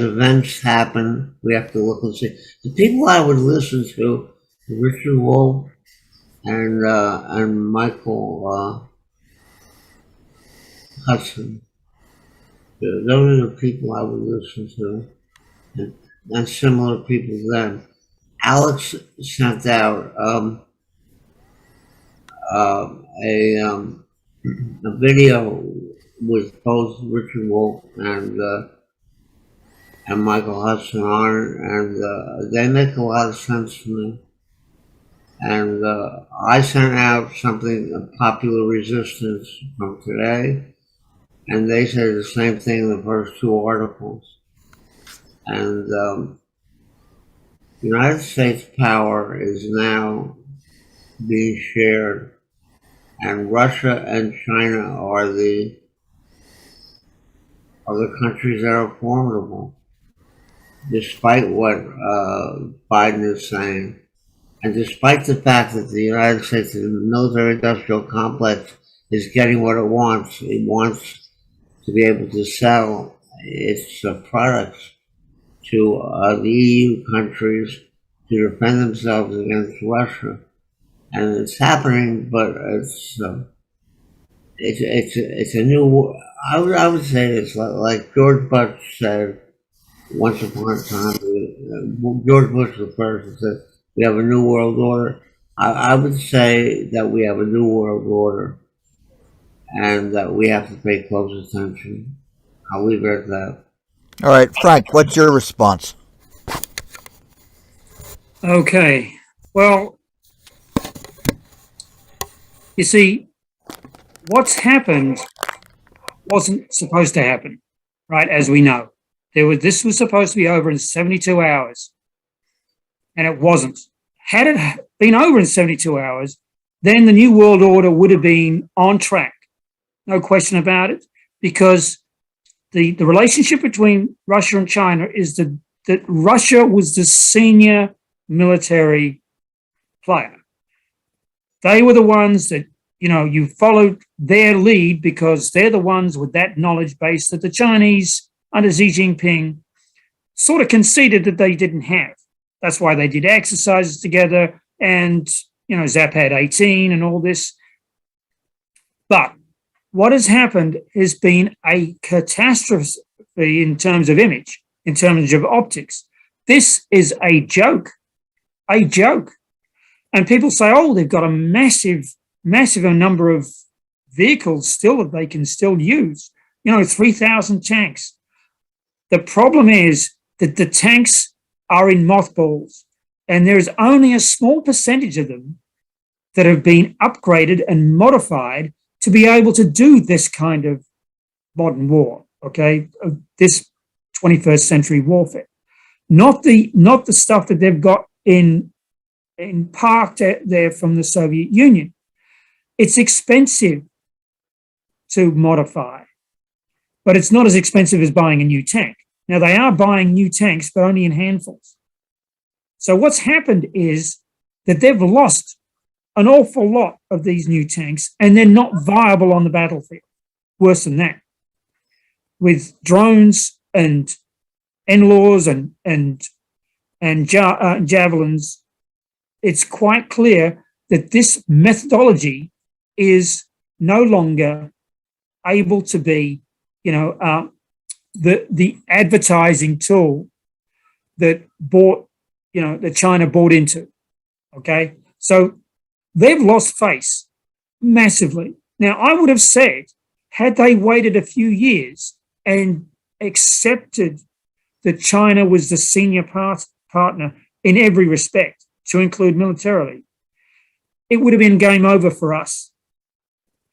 Speaker 12: events happen, we have to look and see. The people I would listen to, Richard Wolff and Michael Hudson, those are the people I would listen to, and similar people to them. Alex sent out a video with both Richard Wolff and Michael Hudson on it, and they make a lot of sense to me. And I sent out something, Popular Resistance, from today, and they say the same thing in the first two articles. And the United States power is now being shared, and Russia and China are the countries that are formidable, despite what Biden is saying, and despite the fact that the United States military-industrial complex is getting what it wants. It wants to be able to sell its products to the EU countries to defend themselves against Russia, and it's happening. But it's a new. I would say it's like George Bush said once upon a time. George Bush the first said, "We have a new world order." I would say that we have a new world order, and that we have to pay close attention. I'll leave it at that.
Speaker 1: All right, Frank, what's your response?
Speaker 13: Okay, well, you see, what's happened wasn't supposed to happen, right? As we know, this was supposed to be over in 72 hours, and it wasn't. Had it been over in 72 hours, then the New World Order would have been on track, no question about it, because the relationship between Russia and China is that Russia was the senior military player. They were the ones that, you followed their lead because they're the ones with that knowledge base that the Chinese, under Xi Jinping, sort of conceded that they didn't have. That's why they did exercises together and, Zapad 18 and all this. But what has happened has been a catastrophe in terms of image, in terms of optics. This is a joke. And people say, oh, they've got a massive number of vehicles still that they can still use, 3,000 tanks. The problem is that the tanks are in mothballs, and there's only a small percentage of them that have been upgraded and modified to be able to do this kind of modern war, okay, this 21st century warfare. Not the stuff that they've got in parked there from the Soviet Union. It's expensive. to modify, but it's not as expensive as buying a new tank. Now, they are buying new tanks, but only in handfuls. So what's happened is that they've lost an awful lot of these new tanks, and they're not viable on the battlefield. Worse than that, with drones and NLAWs and javelins, it's quite clear that this methodology is no longer able to be, the advertising tool that that China bought into. Okay, so they've lost face massively. Now, I would have said, had they waited a few years and accepted that China was the senior partner in every respect, to include militarily, it would have been game over for us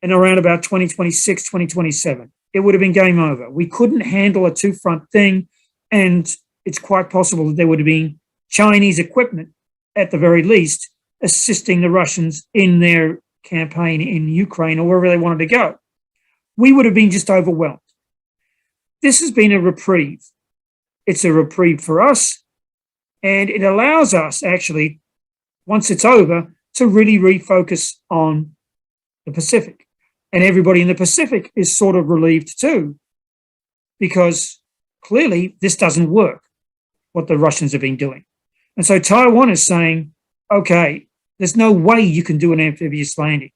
Speaker 13: in around about 2026, 2027. It would have been game over. We couldn't handle a two-front thing, and it's quite possible that there would have been Chinese equipment, at the very least, assisting the Russians in their campaign in Ukraine or wherever they wanted to go. We would have been just overwhelmed. This has been a reprieve. It's a reprieve for us, and it allows us, actually, once it's over, to really refocus on the Pacific. And everybody in the Pacific is sort of relieved too, because clearly this doesn't work, what the Russians have been doing. And so Taiwan is saying, okay, there's no way you can do an amphibious landing.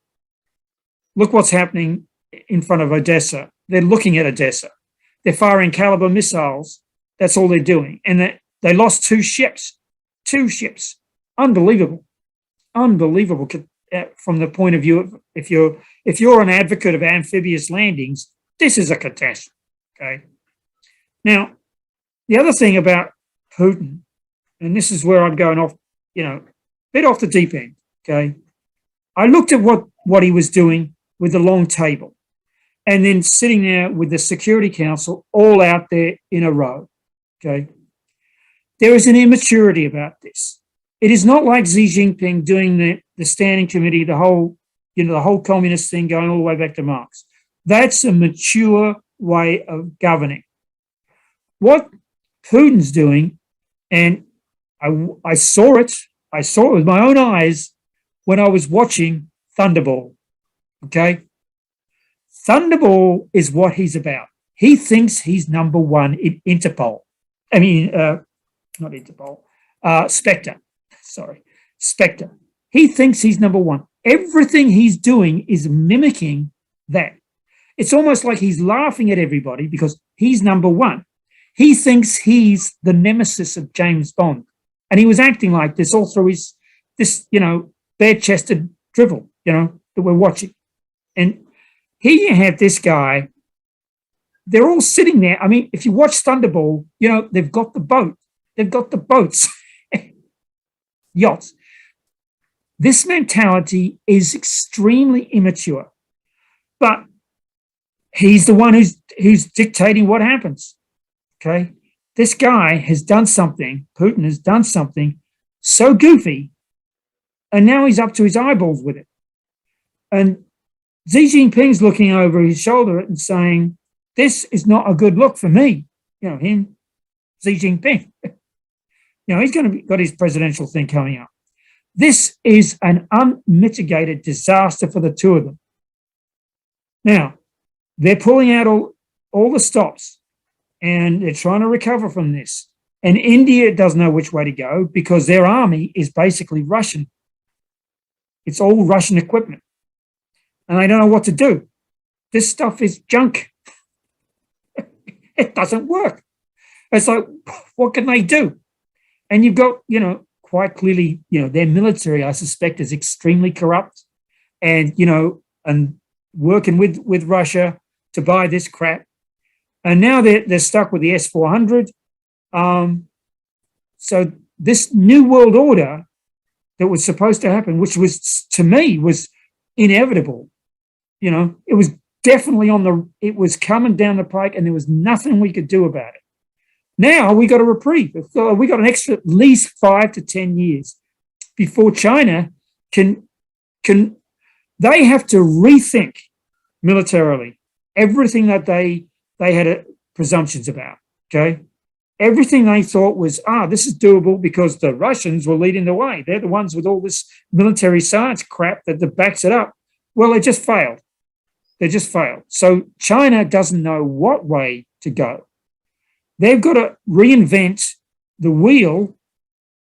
Speaker 13: Look what's happening in front of Odessa. They're looking at Odessa. They're firing caliber missiles. That's all they're doing. And they lost two ships. Unbelievable. Unbelievable from the point of view of if you're an advocate of amphibious landings, this is a catastrophe. Okay. Now, the other thing about Putin, and this is where I'm going off, bit off the deep end. Okay. I looked at what he was doing with the long table, and then sitting there with the Security Council all out there in a row. Okay. There is an immaturity about this. It is not like Xi Jinping doing the standing committee, the whole communist thing going all the way back to Marx. That's a mature way of governing. What Putin's doing, and I saw it with my own eyes when I was watching Thunderball. Okay? Thunderball is what he's about. He thinks he's number one in Interpol. I mean, not Interpol, Spectre. Sorry, Spectre. He thinks he's number one. Everything he's doing is mimicking that. It's almost like he's laughing at everybody because he's number one. He thinks he's the nemesis of James Bond. And he was acting like this all through this bare-chested drivel, that we're watching. And here you have this guy. They're all sitting there. I mean, if you watch Thunderball, they've got the boat. They've got the boats. Yachts. This mentality is extremely immature, but he's the one who's dictating what happens. Okay, this guy has done something. Putin has done something so goofy, and now he's up to his eyeballs with it. And Xi Jinping's looking over his shoulder and saying, "This is not a good look for me." Him, Xi Jinping. He's going to got his presidential thing coming up. This is an unmitigated disaster for the two of them. Now, they're pulling out all the stops, and they're trying to recover from this. And India doesn't know which way to go because their army is basically Russian. It's all Russian equipment. And they don't know what to do. This stuff is junk. It doesn't work. It's like, what can they do? And you've got, quite clearly, their military, I suspect, is extremely corrupt and working with Russia to buy this crap. And now they're stuck with the S-400. So this new world order that was supposed to happen, which was, to me, was inevitable. It was definitely it was coming down the pike, and there was nothing we could do about it. Now we got a reprieve. We got an extra at least 5 to 10 years before China can. They have to rethink militarily everything that they had presumptions about. Okay, everything they thought was this is doable because the Russians were leading the way. They're the ones with all this military science crap that backs it up. Well, it just failed. They just failed. So China doesn't know what way to go. They've got to reinvent the wheel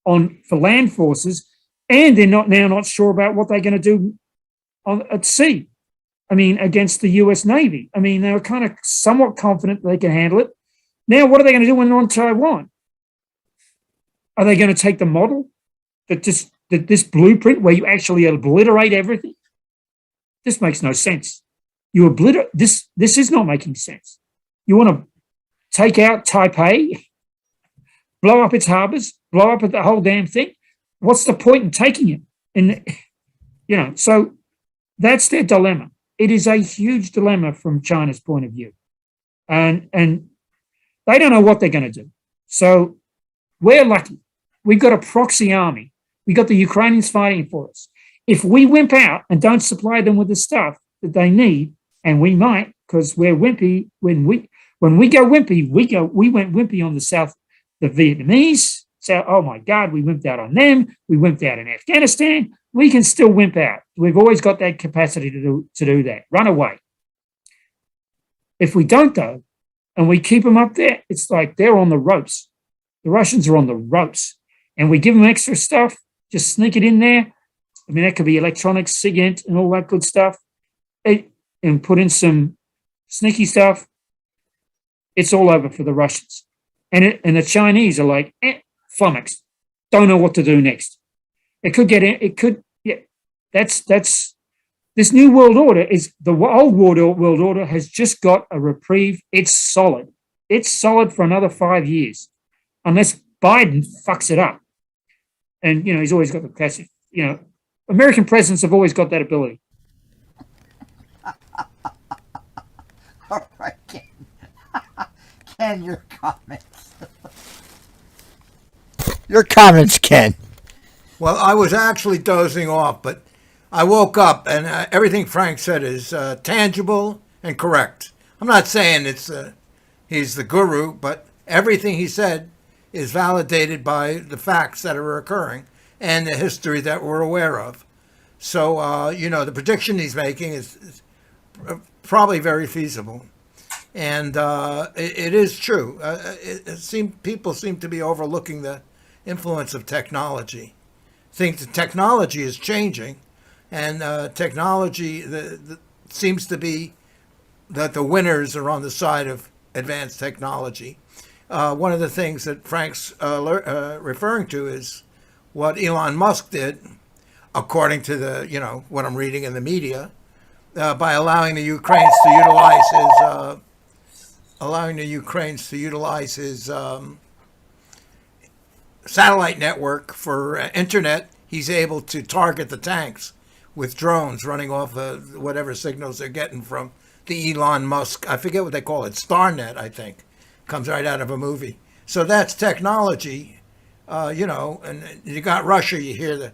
Speaker 13: for land forces, and they're not sure about what they're going to do at sea. I mean, against the US Navy. I mean, they were kind of somewhat confident they can handle it. Now, what are they going to do when they're on Taiwan? Are they going to take the model that this blueprint where you actually obliterate everything? This makes no sense. You obliterate this. This is not making sense. You want to take out Taipei, blow up its harbors, blow up the whole damn thing. What's the point in taking it? And so that's their dilemma. It is a huge dilemma from China's point of view, and they don't know what they're going to do. So we're lucky. We've got a proxy army. We've got the Ukrainians fighting for us. If we wimp out and don't supply them with the stuff that they need, and we might, because we're wimpy. When we go wimpy, we went wimpy on the Vietnamese. So, oh my God, we wimped out on them. We wimped out in Afghanistan. We can still wimp out. We've always got that capacity to do that. Run away. If we don't, though, and we keep them up there, it's like they're on the ropes. The Russians are on the ropes. And we give them extra stuff, just sneak it in there. I mean, that could be electronics, SIGINT, and all that good stuff. And put in some sneaky stuff. It's all over for the Russians. And the Chinese are like, flummoxed. Don't know what to do next. It could get in. It could. Yeah. That's this new world order is the old world order has just got a reprieve. It's solid. It's solid for another 5 years, unless Biden fucks it up. And he's always got the classic. American presidents have always got that ability.
Speaker 1: All right, Ken. Ken, your comments. Your comments, Ken.
Speaker 11: Well, I was actually dozing off, but I woke up and everything Frank said is tangible and correct. I'm not saying he's the guru, but everything he said is validated by the facts that are occurring and the history that we're aware of. So, the prediction he's making is probably very feasible. And it is true. People seem to be overlooking the influence of technology. Think the technology is changing, and technology seems to be that the winners are on the side of advanced technology. One of the things that Frank's referring to is what Elon Musk did, according to what I'm reading in the media, by allowing the Ukrainians to utilize his satellite network for internet. He's able to target the tanks with drones running off whatever signals they're getting from the Elon Musk. I forget what they call it. Starnet, I think, comes right out of a movie. So that's technology, and you got Russia. You hear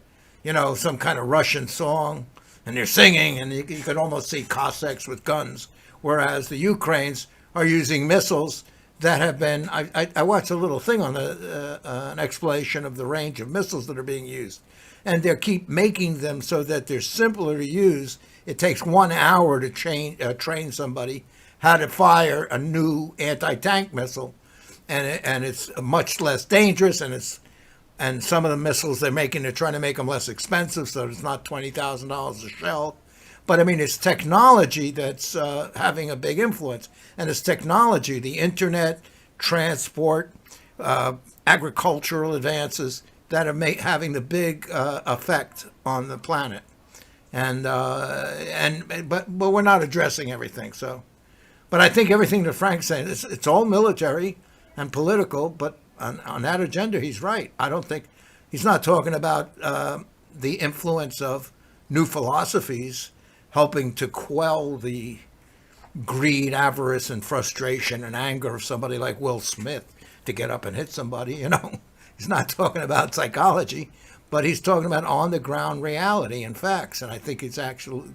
Speaker 11: some kind of Russian song, and they're singing, and you could almost see Cossacks with guns. Whereas the Ukrainians are using missiles that have been. I watched a little thing on an explanation of the range of missiles that are being used, and they keep making them so that they're simpler to use. It takes 1 hour to train somebody how to fire a new anti-tank missile, and it's much less dangerous. And some of the missiles they're trying to make them less expensive, so it's not $20,000 a shell. But I mean, it's technology that's having a big influence, and it's technology, the internet, transport, agricultural advances that are having the big effect on the planet. But we're not addressing everything. So, but I think everything that Frank's saying, it's all military and political. But on that agenda, he's right. I don't think he's not talking about the influence of new philosophies helping to quell the greed, avarice, and frustration and anger of somebody like Will Smith to get up and hit somebody. He's not talking about psychology, but he's talking about on the ground reality and facts. And I think it's actually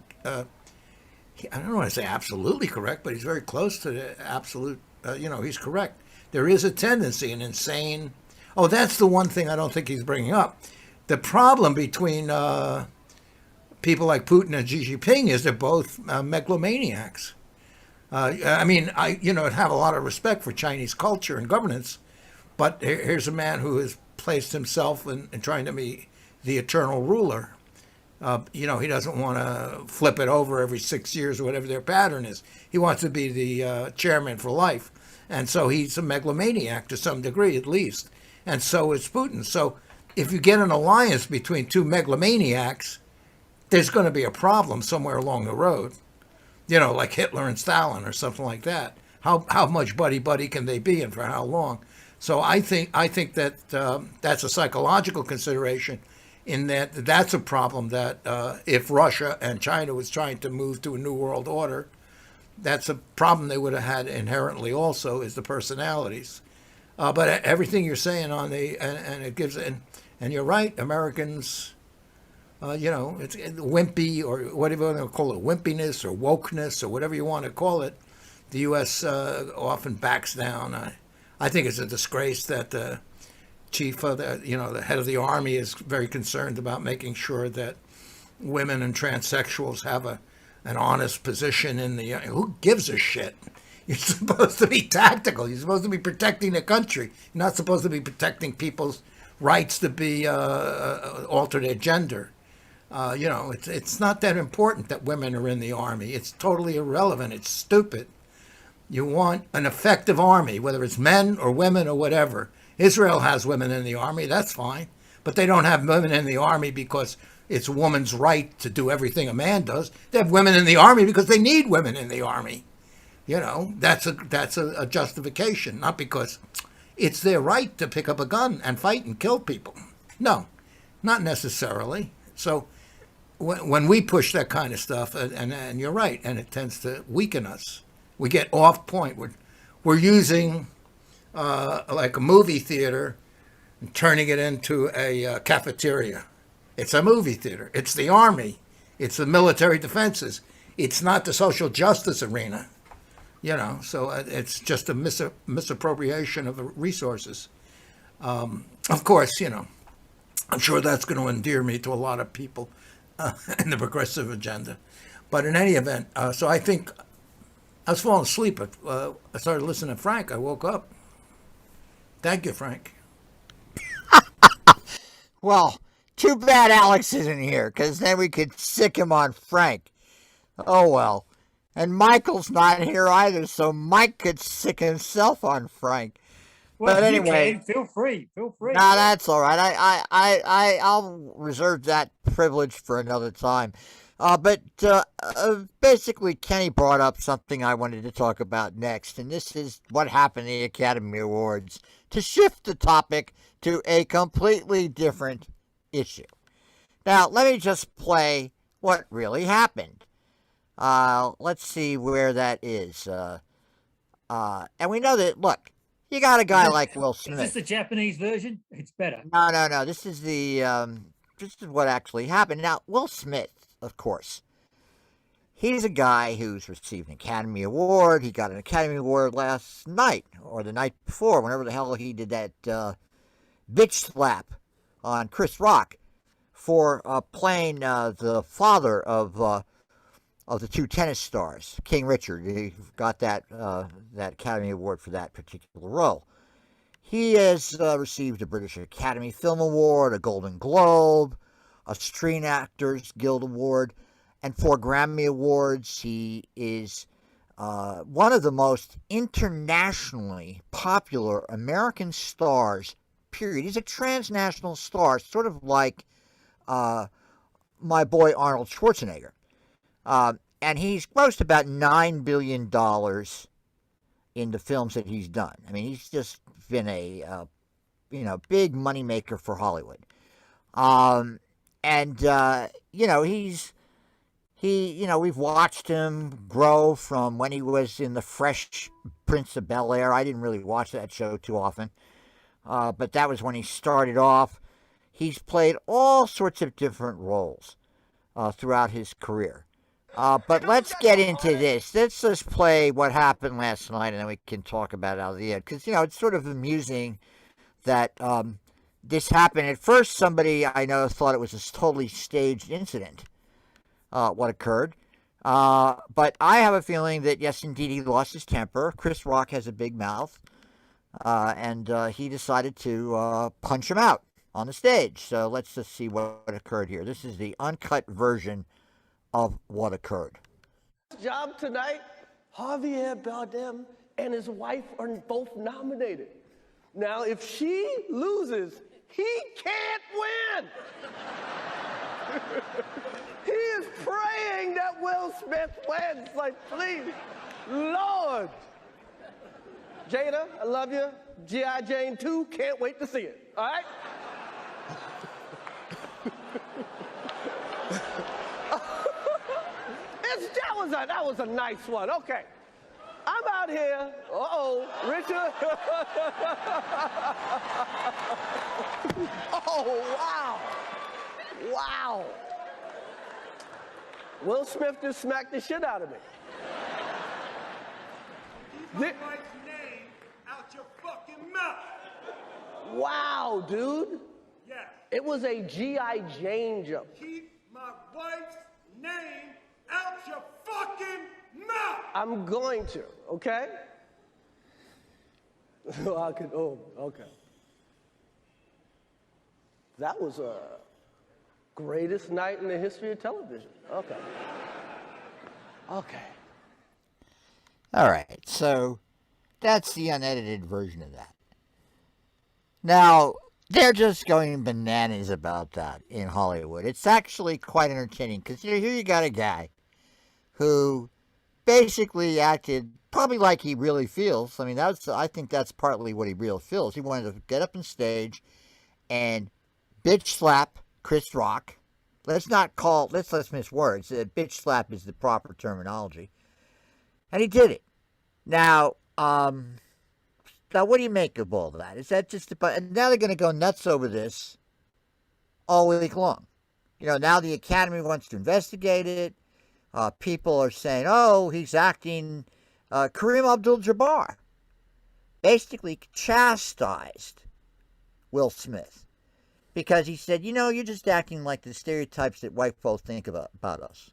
Speaker 11: I don't want to say absolutely correct, but he's very close to the absolute, he's correct. There is a tendency, an insane, oh, that's the one thing I don't think he's bringing up. The problem between people like Putin and Xi Jinping is they're both megalomaniacs. I have a lot of respect for Chinese culture and governance, but here's a man who has placed himself in trying to be the eternal ruler. He doesn't want to flip it over every 6 years or whatever their pattern is. He wants to be the chairman for life. And so he's a megalomaniac to some degree, at least. And so is Putin. So if you get an alliance between two megalomaniacs, there's going to be a problem somewhere along the road. Like Hitler and Stalin or something like that. How much buddy-buddy can they be and for how long? So I think that that's a psychological consideration, in that that's a problem that if Russia and China was trying to move to a new world order, that's a problem they would have had inherently also, is the personalities. But everything you're saying on and it gives, and you're right, Americans, it's wimpy, or whatever you want to call it, wimpiness or wokeness or whatever you want to call it. The U.S. Often backs down. I think it's a disgrace that the chief of the head of the army is very concerned about making sure that women and transsexuals have an honest position in the. Who gives a shit? You're supposed to be tactical. You're supposed to be protecting the country. You're not supposed to be protecting people's rights to be alter their gender. It's not that important that women are in the army. It's totally irrelevant. It's stupid. You want an effective army, whether it's men or women or whatever. Israel has women in the army, that's fine. But they don't have women in the army because it's a woman's right to do everything a man does. They have women in the army because they need women in the army. That's a justification, not because it's their right to pick up a gun and fight and kill people. No, not necessarily. So when we push that kind of stuff, and you're right, and it tends to weaken us. We get off point. We're using like a movie theater and turning it into a cafeteria. It's a movie theater. It's the army. It's the military defenses. It's not the social justice arena. So it's just a misappropriation of the resources. Of course, I'm sure that's going to endear me to a lot of people in the progressive agenda. But in any event, so I think I was falling asleep. I started listening to Frank. I woke up. Thank you, Frank.
Speaker 1: Well, too bad Alex isn't here, because then we could sick him on Frank. Oh, well. And Michael's not here either, so Mike could sick himself on Frank.
Speaker 13: Well,
Speaker 1: but anyway,
Speaker 13: you can. Feel free. No,
Speaker 1: that's all right. I'll reserve that privilege for another time. But basically, Kenny brought up something I wanted to talk about next, and this is what happened at the Academy Awards. To shift the topic to a completely different issue. Now, let me just play what really happened. Let's see where that is. And we know that, look, you got a guy like Will Smith.
Speaker 13: Is this the Japanese version? It's better.
Speaker 1: No. This is this is what actually happened. Now, Will Smith, of course, he's a guy who's received an Academy Award. He got an Academy Award last night or the night before, whenever the hell he did that bitch slap on Chris Rock for playing the father of the two tennis stars, King Richard. He got that Academy Award for that particular role. He has received a British Academy Film Award, a Golden Globe, a Screen Actors Guild Award, and 4 Grammy Awards. He is one of the most internationally popular American stars, period. He's a transnational star, sort of like my boy Arnold Schwarzenegger. And he's grossed about $9 billion in the films that he's done. I mean, he's just been a big moneymaker for Hollywood. We've watched him grow from when he was in The Fresh Prince of Bel-Air. I didn't really watch that show too often, but that was when he started off. He's played all sorts of different roles throughout his career. But let's get into this. Let's just play what happened last night, and then we can talk about it out of the end. Because, it's sort of amusing that this happened. At first, somebody I know thought it was a totally staged incident, what occurred. But I have a feeling that, yes, indeed, he lost his temper. Chris Rock has a big mouth, and he decided to punch him out on the stage. So let's just see what occurred here. This is the uncut version of what occurred.
Speaker 21: Job tonight, Javier Bardem and his wife are both nominated. Now, if she loses, he can't win. He is praying that Will Smith wins. Like, please, Lord. Jada, I love you. G.I. Jane 2, can't wait to see it. All right? That was a nice one. Okay. I'm out here. Richard. Oh, wow. Wow. Will Smith just smacked the shit out of me.
Speaker 22: Keep my wife's name out your fucking mouth.
Speaker 21: Wow, dude.
Speaker 22: Yes.
Speaker 21: It was a G.I. Jane jump.
Speaker 22: Keep my wife's name out your fucking mouth.
Speaker 21: I'm going to, okay? Okay. That was a greatest night in the history of television. Okay. Okay.
Speaker 1: All right, so that's the unedited version of that. Now, they're just going bananas about that in Hollywood. It's actually quite entertaining because here you got a guy who basically acted probably like he really feels. I mean, I think that's partly what he really feels. He wanted to get up on stage and bitch slap Chris Rock. Let's miss words. Bitch slap is the proper terminology. And he did it. Now what do you make of all that? Is that just and now they're going to go nuts over this all week long. Now the Academy wants to investigate it. People are saying, he's acting Kareem Abdul-Jabbar basically chastised Will Smith because he said, you're just acting like the stereotypes that white folks think about us.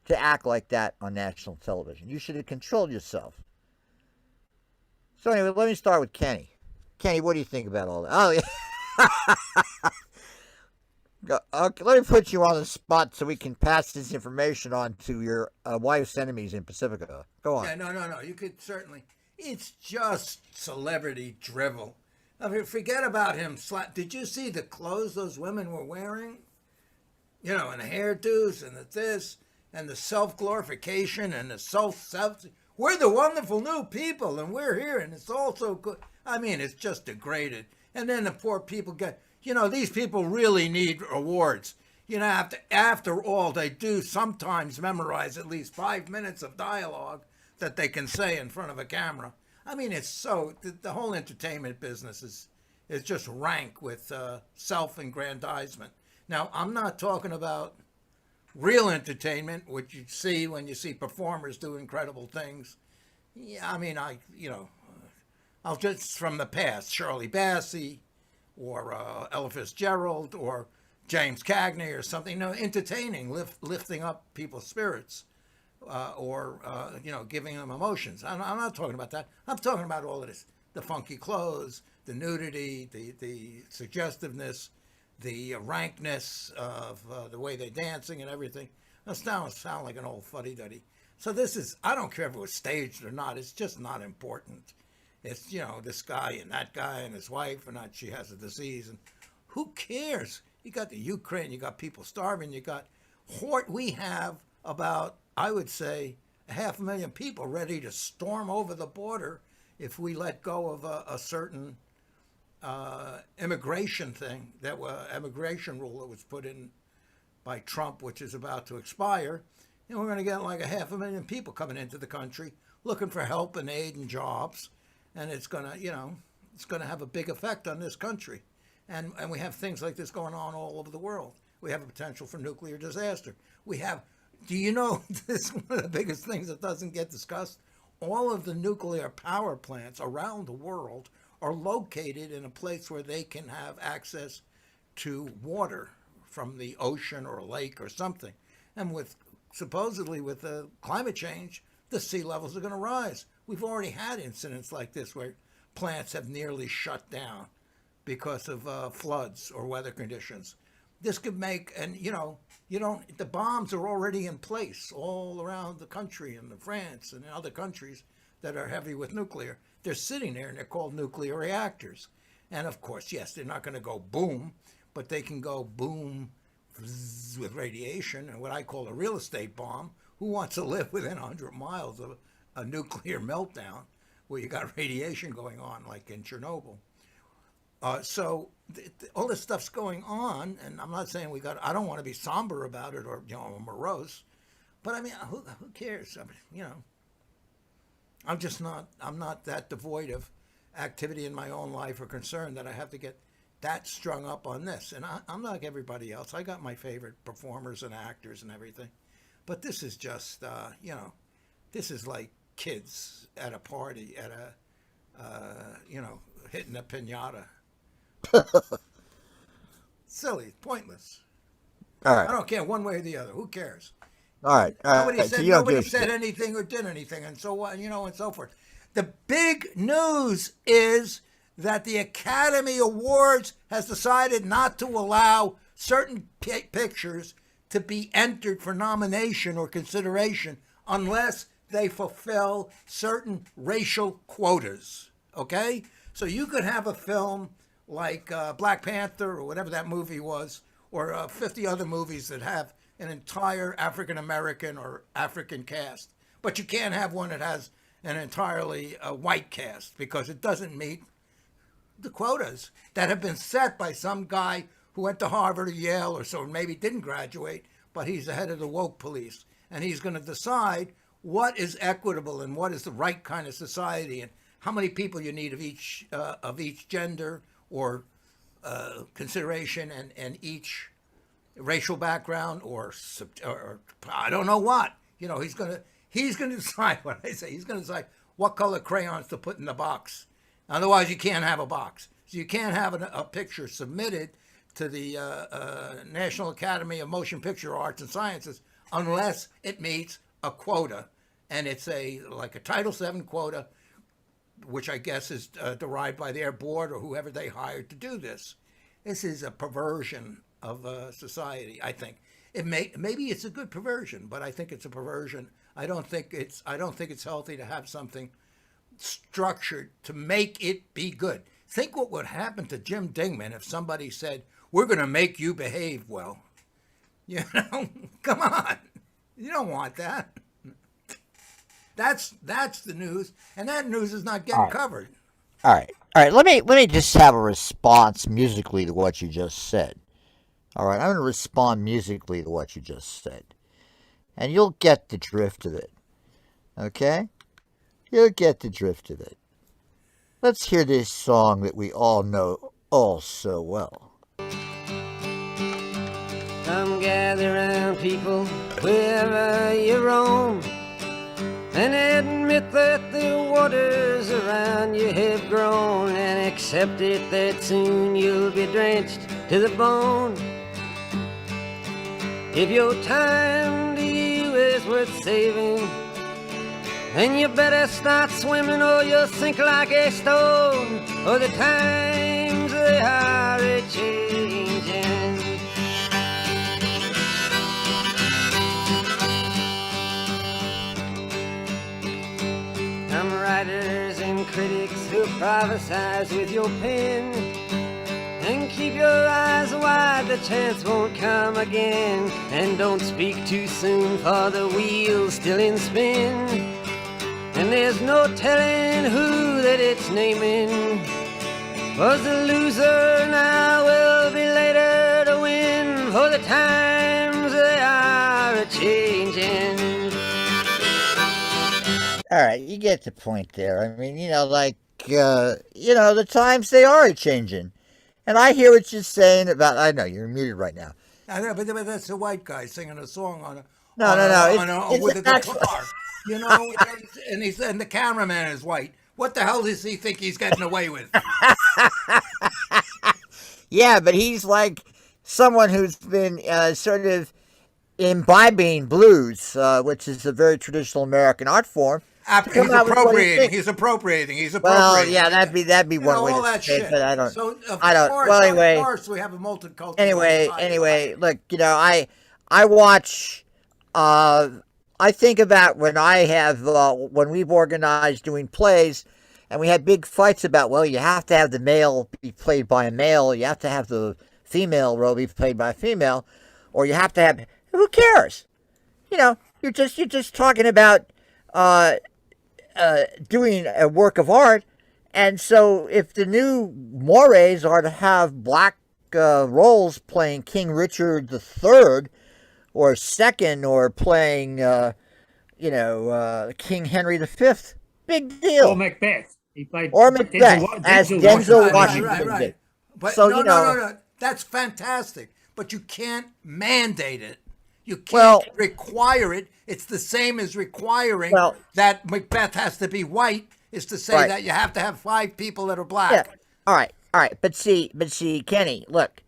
Speaker 1: To act like that on national television. You should have controlled yourself. So anyway, let me start with Kenny. Kenny, what do you think about all that? Oh, yeah. Okay, let me put you on the spot so we can pass this information on to your wife's enemies in Pacifica. Go on.
Speaker 11: Yeah, no. You could certainly. It's just celebrity drivel. I mean, forget about him. Did you see the clothes those women were wearing? And the hairdos and the this and the self-glorification and the self. We're the wonderful new people, and we're here, and it's all so good. I mean, it's just degraded. And then the poor people get. These people really need awards. After all, they do sometimes memorize at least 5 minutes of dialogue that they can say in front of a camera. I mean, it's so, the whole entertainment business is just rank with self-aggrandizement. Now, I'm not talking about real entertainment, which you see when you see performers do incredible things. Yeah, I mean, I'll just from the past, Shirley Bassey, or Ella Fitzgerald, or James Cagney, or something, entertaining, lifting up people's spirits, or giving them emotions. I'm not talking about that. I'm talking about all of this: the funky clothes, the nudity, the suggestiveness, the rankness of the way they're dancing and everything. I sound like an old fuddy-duddy. So this is, I don't care if it was staged or not. It's just not important. It's, this guy and that guy and his wife, and she has a disease, and who cares? You got the Ukraine, you got people starving, we have about, I would say, 500,000 people ready to storm over the border if we let go of a certain immigration thing, immigration rule that was put in by Trump, which is about to expire. We're going to get like 500,000 people coming into the country looking for help and aid and jobs. And it's going to have a big effect on this country. And we have things like this going on all over the world. We have a potential for nuclear disaster. We have Do you know, this is one of the biggest things that doesn't get discussed? All of the nuclear power plants around the world are located in a place where they can have access to water from the ocean or a lake or something. And supposedly with climate change, the sea levels are going to rise. We've already had incidents like this where plants have nearly shut down because of floods or weather conditions. This could make, and the bombs are already in place all around the country, in France and in other countries that are heavy with nuclear. They're sitting there and they're called nuclear reactors. And of course, yes, they're not going to go boom, but they can go boom with radiation, and what I call a real estate bomb. Who wants to live within 100 miles of a nuclear meltdown where you got radiation going on, like in Chernobyl? So all this stuff's going on, and I'm not saying I don't want to be somber about it or morose, but I mean, who cares? I mean, I'm not that devoid of activity in my own life or concern that I have to get that strung up on this. And I'm not like everybody else. I got my favorite performers and actors and everything, but this is just this is like kids at a party at hitting a piñata. Silly, point's
Speaker 1: All right.
Speaker 11: I don't care one way or the other. Who cares?
Speaker 1: All right.
Speaker 11: Nobody said anything or did anything, and so on, and so forth. The big news is that the Academy Awards has decided not to allow certain pictures to be entered for nomination or consideration unless they fulfill certain racial quotas. Okay? So you could have a film like Black Panther or whatever that movie was, or 50 other movies that have an entire African American or African cast, but you can't have one that has an entirely white cast because it doesn't meet the quotas that have been set by some guy who went to Harvard or Yale or so, maybe didn't graduate, but he's the head of the woke police, and he's going to decide what is equitable and what is the right kind of society and how many people you need of each gender or consideration and each racial background or I don't know what. He's going to decide what I say. He's going to decide what color crayons to put in the box. Otherwise, you can't have a box. So you can't have a picture submitted to the National Academy of Motion Picture Arts and Sciences unless it meets a quota. And it's like a Title VII quota, which I guess is derived by their board or whoever they hired to do this. This is a perversion of society, I think. Maybe it's a good perversion, but I think it's a perversion. I don't think it's healthy to have something structured to make it be good. Think what would happen to Jim Dingeman if somebody said, "We're going to make you behave well." Come on. You don't want that. That's the news, and that news is not getting covered.
Speaker 1: All right. Let me just have a response musically to what you just said. All right, I'm going to respond musically to what you just said, and you'll get the drift of it. Okay? You'll get the drift of it. Let's hear this song that we all know all so well.
Speaker 2: Come gather round, people, wherever you roam, and admit that the waters around you have grown, and accept it that soon you'll be drenched to the bone. If your time to you is worth saving, then you better start swimming or you'll sink like a stone, or the times they are a-changing. Some writers and critics who prophesize with your pen, and keep your eyes wide, the chance won't come again. And don't speak too soon, for the wheel's still in spin, and there's no telling who that it's naming. Was the loser now will be later to win, for the times they are a-changing.
Speaker 1: All right, you get the point there. I mean, the times they are a-changing. And I hear what you're saying about, I know, you're muted right now.
Speaker 11: I know, but that's a white guy singing a song
Speaker 1: No, no, no.
Speaker 11: with a
Speaker 1: It's
Speaker 11: guitar, you know, and the cameraman is white. What the hell does he think he's getting away with?
Speaker 1: Yeah, but he's like someone who's been sort of imbibing blues, which is a very traditional American art form.
Speaker 11: He's appropriating. He's appropriating. He's appropriating.
Speaker 1: Well, yeah, that'd be one way
Speaker 11: all
Speaker 1: to
Speaker 11: that
Speaker 1: say
Speaker 11: shit.
Speaker 1: it, but I don't.
Speaker 11: So
Speaker 1: I don't.
Speaker 11: Course,
Speaker 1: well, anyway,
Speaker 11: of course, we have a multicultural.
Speaker 1: Anyway, look, I watch. I think about when I have when we've organized doing plays, and we had big fights about, well, you have to have the male be played by a male, you have to have the female role be played by a female, or you have to have. Who cares? You're just talking about doing a work of art, and so if the new mores are to have black roles playing King Richard III or II, or playing King Henry V, big deal.
Speaker 13: Or Macbeth. He played
Speaker 1: Macbeth as Denzel Washington
Speaker 11: right.
Speaker 1: did.
Speaker 11: But
Speaker 1: so
Speaker 11: no, that's fantastic. But you can't mandate it. You can't require it. It's the same as requiring that Macbeth has to be white. Is to say that you have to have 5 people that are black.
Speaker 1: Yeah. All right. But see, Kenny, look,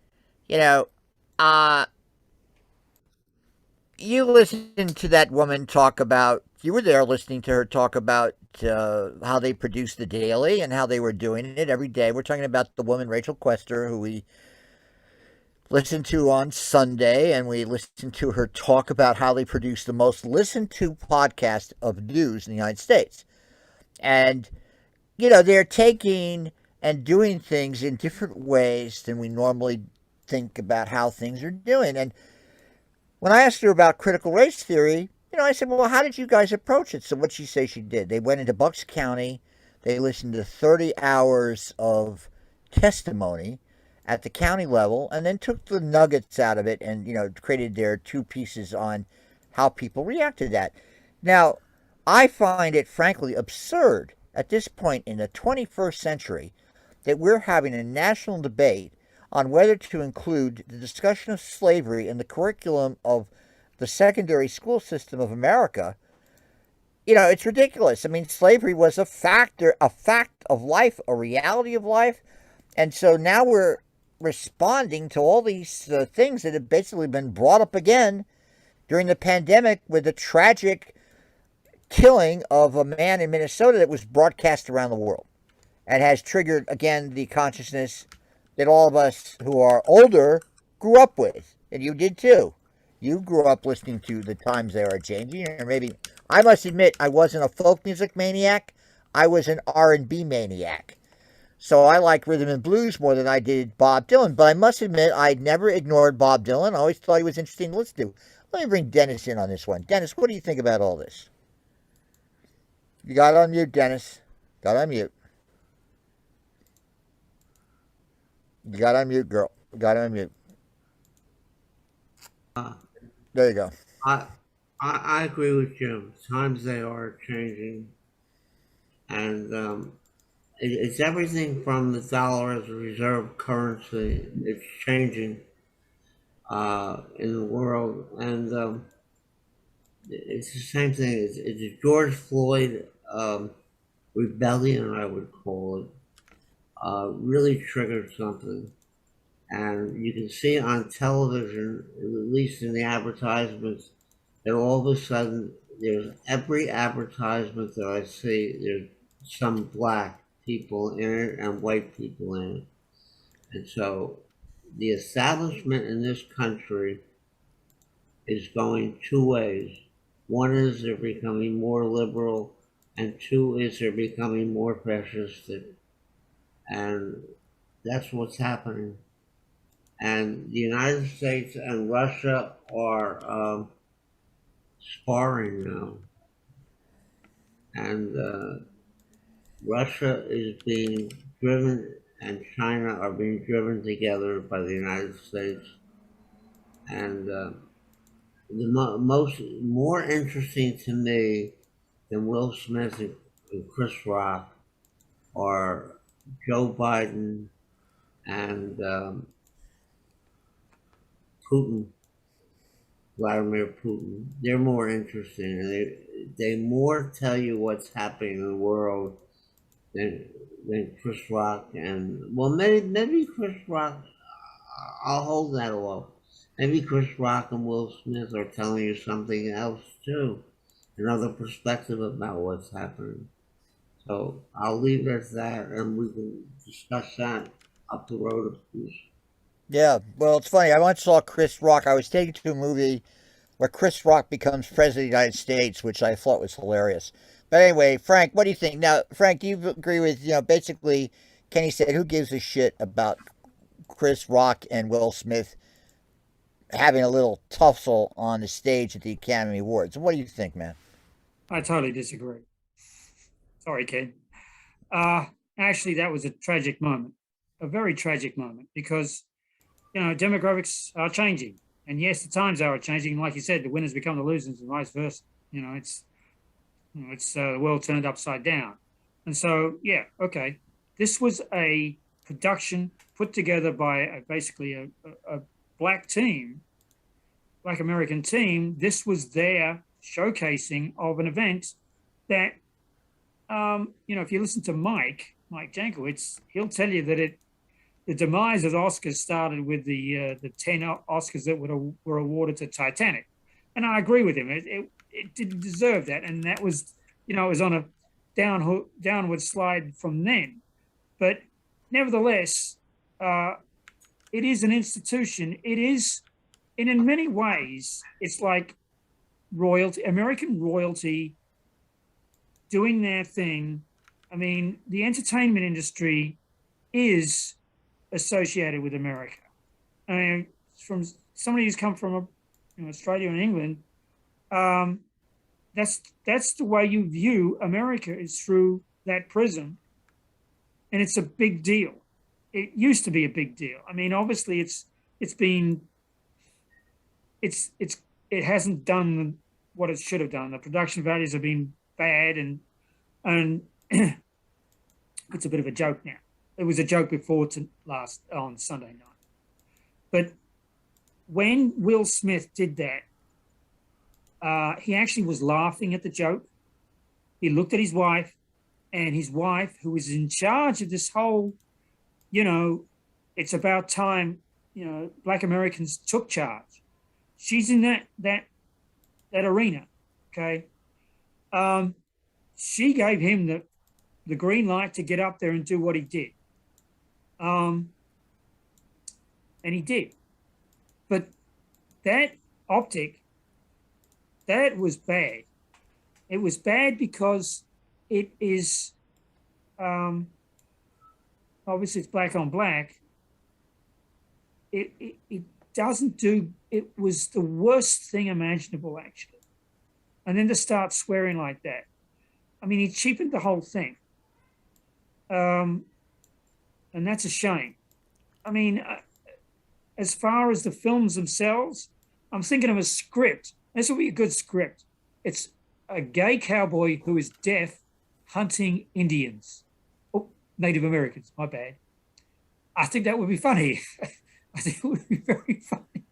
Speaker 1: you listened to that woman talk about. You were there listening to her talk about how they produced the Daily and how they were doing it every day. We're talking about the woman, Rachel Quester, who we listened to on Sunday, and we listened to her talk about how they produce the most listened to podcast of news in the United States. And, they're taking and doing things in different ways than we normally think about how things are doing. And when I asked her about critical race theory, I said, well, how did you guys approach it? So what'd she say she did? They went into Bucks County. They listened to 30 hours of testimony at the county level, and then took the nuggets out of it and, created their 2 pieces on how people react to that. Now, I find it frankly absurd at this point in the 21st century that we're having a national debate on whether to include the discussion of slavery in the curriculum of the secondary school system of America. It's ridiculous. I mean, slavery was a fact of life, a reality of life. And so now we're responding to all these things that have basically been brought up again during the pandemic with the tragic killing of a man in Minnesota that was broadcast around the world and has triggered, again, the consciousness that all of us who are older grew up with. And you did too. You grew up listening to The Times They Are Changing, or maybe, I must admit, I wasn't a folk music maniac. I was an R&B maniac. So I like rhythm and blues more than I did Bob Dylan. But I must admit, I never ignored Bob Dylan. I always thought he was interesting to listen to. Let me bring Dennis in on this one. Dennis, what do you think about all this? You got on mute, Dennis. Got on mute. You got on mute, girl. You got on mute. There you go.
Speaker 12: I agree with Jim. Times they are changing. And it's everything from the dollar as a reserve currency. It's changing in the world. And it's the same thing. It's a George Floyd rebellion, I would call it. Really triggered something. And you can see on television, at least in the advertisements, that all of a sudden, there's every advertisement that I see, there's some black people in it and white people in it. And so the establishment in this country is going 2 ways. One is they're becoming more liberal, and 2 is they're becoming more fascistic. And that's what's happening. And the United States and Russia are sparring now. And Russia is being driven and China are being driven together by the United States. And the more interesting to me than Will Smith and Chris Rock are Joe Biden and Putin. Vladimir Putin. They're more interesting, and they more tell you what's happening in the world than Chris Rock and maybe Chris Rock. I'll hold that off. Maybe Chris Rock and Will Smith are telling you something else too, another perspective about what's happening. So I'll leave it at that, and we can discuss that up the road, please.
Speaker 1: Yeah, well, it's funny. I once saw Chris Rock. I was taken to a movie where Chris Rock becomes president of the United States, which I thought was hilarious. But anyway, Frank, what do you think? Now, Frank, do you agree with, basically, Kenny said, who gives a shit about Chris Rock and Will Smith having a little tussle on the stage at the Academy Awards? What do you think, man?
Speaker 13: I totally disagree. Sorry, Ken. Actually, that was a tragic moment, a very tragic moment, because, demographics are changing. And yes, the times are changing. Like you said, the winners become the losers and vice versa. It's the world turned upside down. And so, yeah, okay. This was a production put together by basically a black team, black American team. This was their showcasing of an event that, if you listen to Mike Jankowicz, he'll tell you that the demise of the Oscars started with the 10 Oscars that were awarded to Titanic. And I agree with him. It didn't deserve that. And that was, it was on a downward slide from then. But nevertheless, it is an institution. It is, and in many ways, it's like royalty, American royalty doing their thing. I mean, the entertainment industry is associated with America. I mean, from somebody who's come from Australia and England, that's the way you view America, is through that prism, and it's a big deal. It used to be a big deal. I mean, obviously, it hasn't done what it should have done. The production values have been bad, and it's a bit of a joke now. It was a joke before on Sunday night. But when Will Smith did that, he actually was laughing at the joke. He looked at his wife, and his wife, who was in charge of this whole, it's about time, Black Americans took charge. She's in that arena, okay? She gave him the green light to get up there and do what he did. And he did. But that optic, that was bad. It was bad because it is, obviously it's black on black. It doesn't do, it was the worst thing imaginable, actually. And then to start swearing like that. I mean, he cheapened the whole thing. And that's a shame. I mean, as far as the films themselves, I'm thinking of a script. This would be a good script. It's a gay cowboy who is deaf hunting Indians. Oh, Native Americans, my bad. I think that would be funny. I think it would be very funny.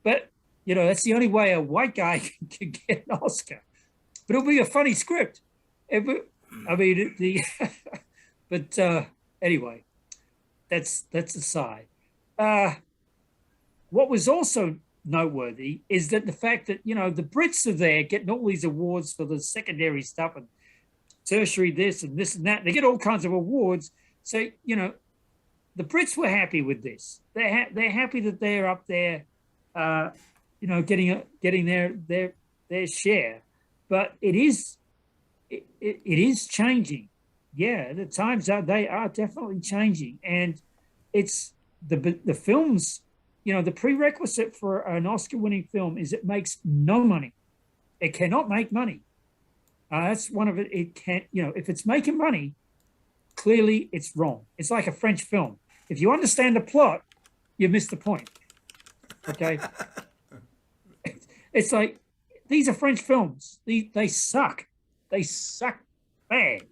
Speaker 13: But, that's the only way a white guy can get an Oscar. But it'll be a funny script. But anyway, that's aside. What was also noteworthy is that the fact that, the Brits are there getting all these awards for the secondary stuff and tertiary this and that. They get all kinds of awards. So, the Brits were happy with this. They're happy that they're up there, getting their share. But it is changing. Yeah, the times they are definitely changing, and it's the films. The prerequisite for an Oscar-winning film is it makes no money. It cannot make money. That's one of it. It can't. If it's making money, clearly it's wrong. It's like a French film. If you understand the plot, you miss the point. Okay. It's like these are French films. They suck. They suck bad.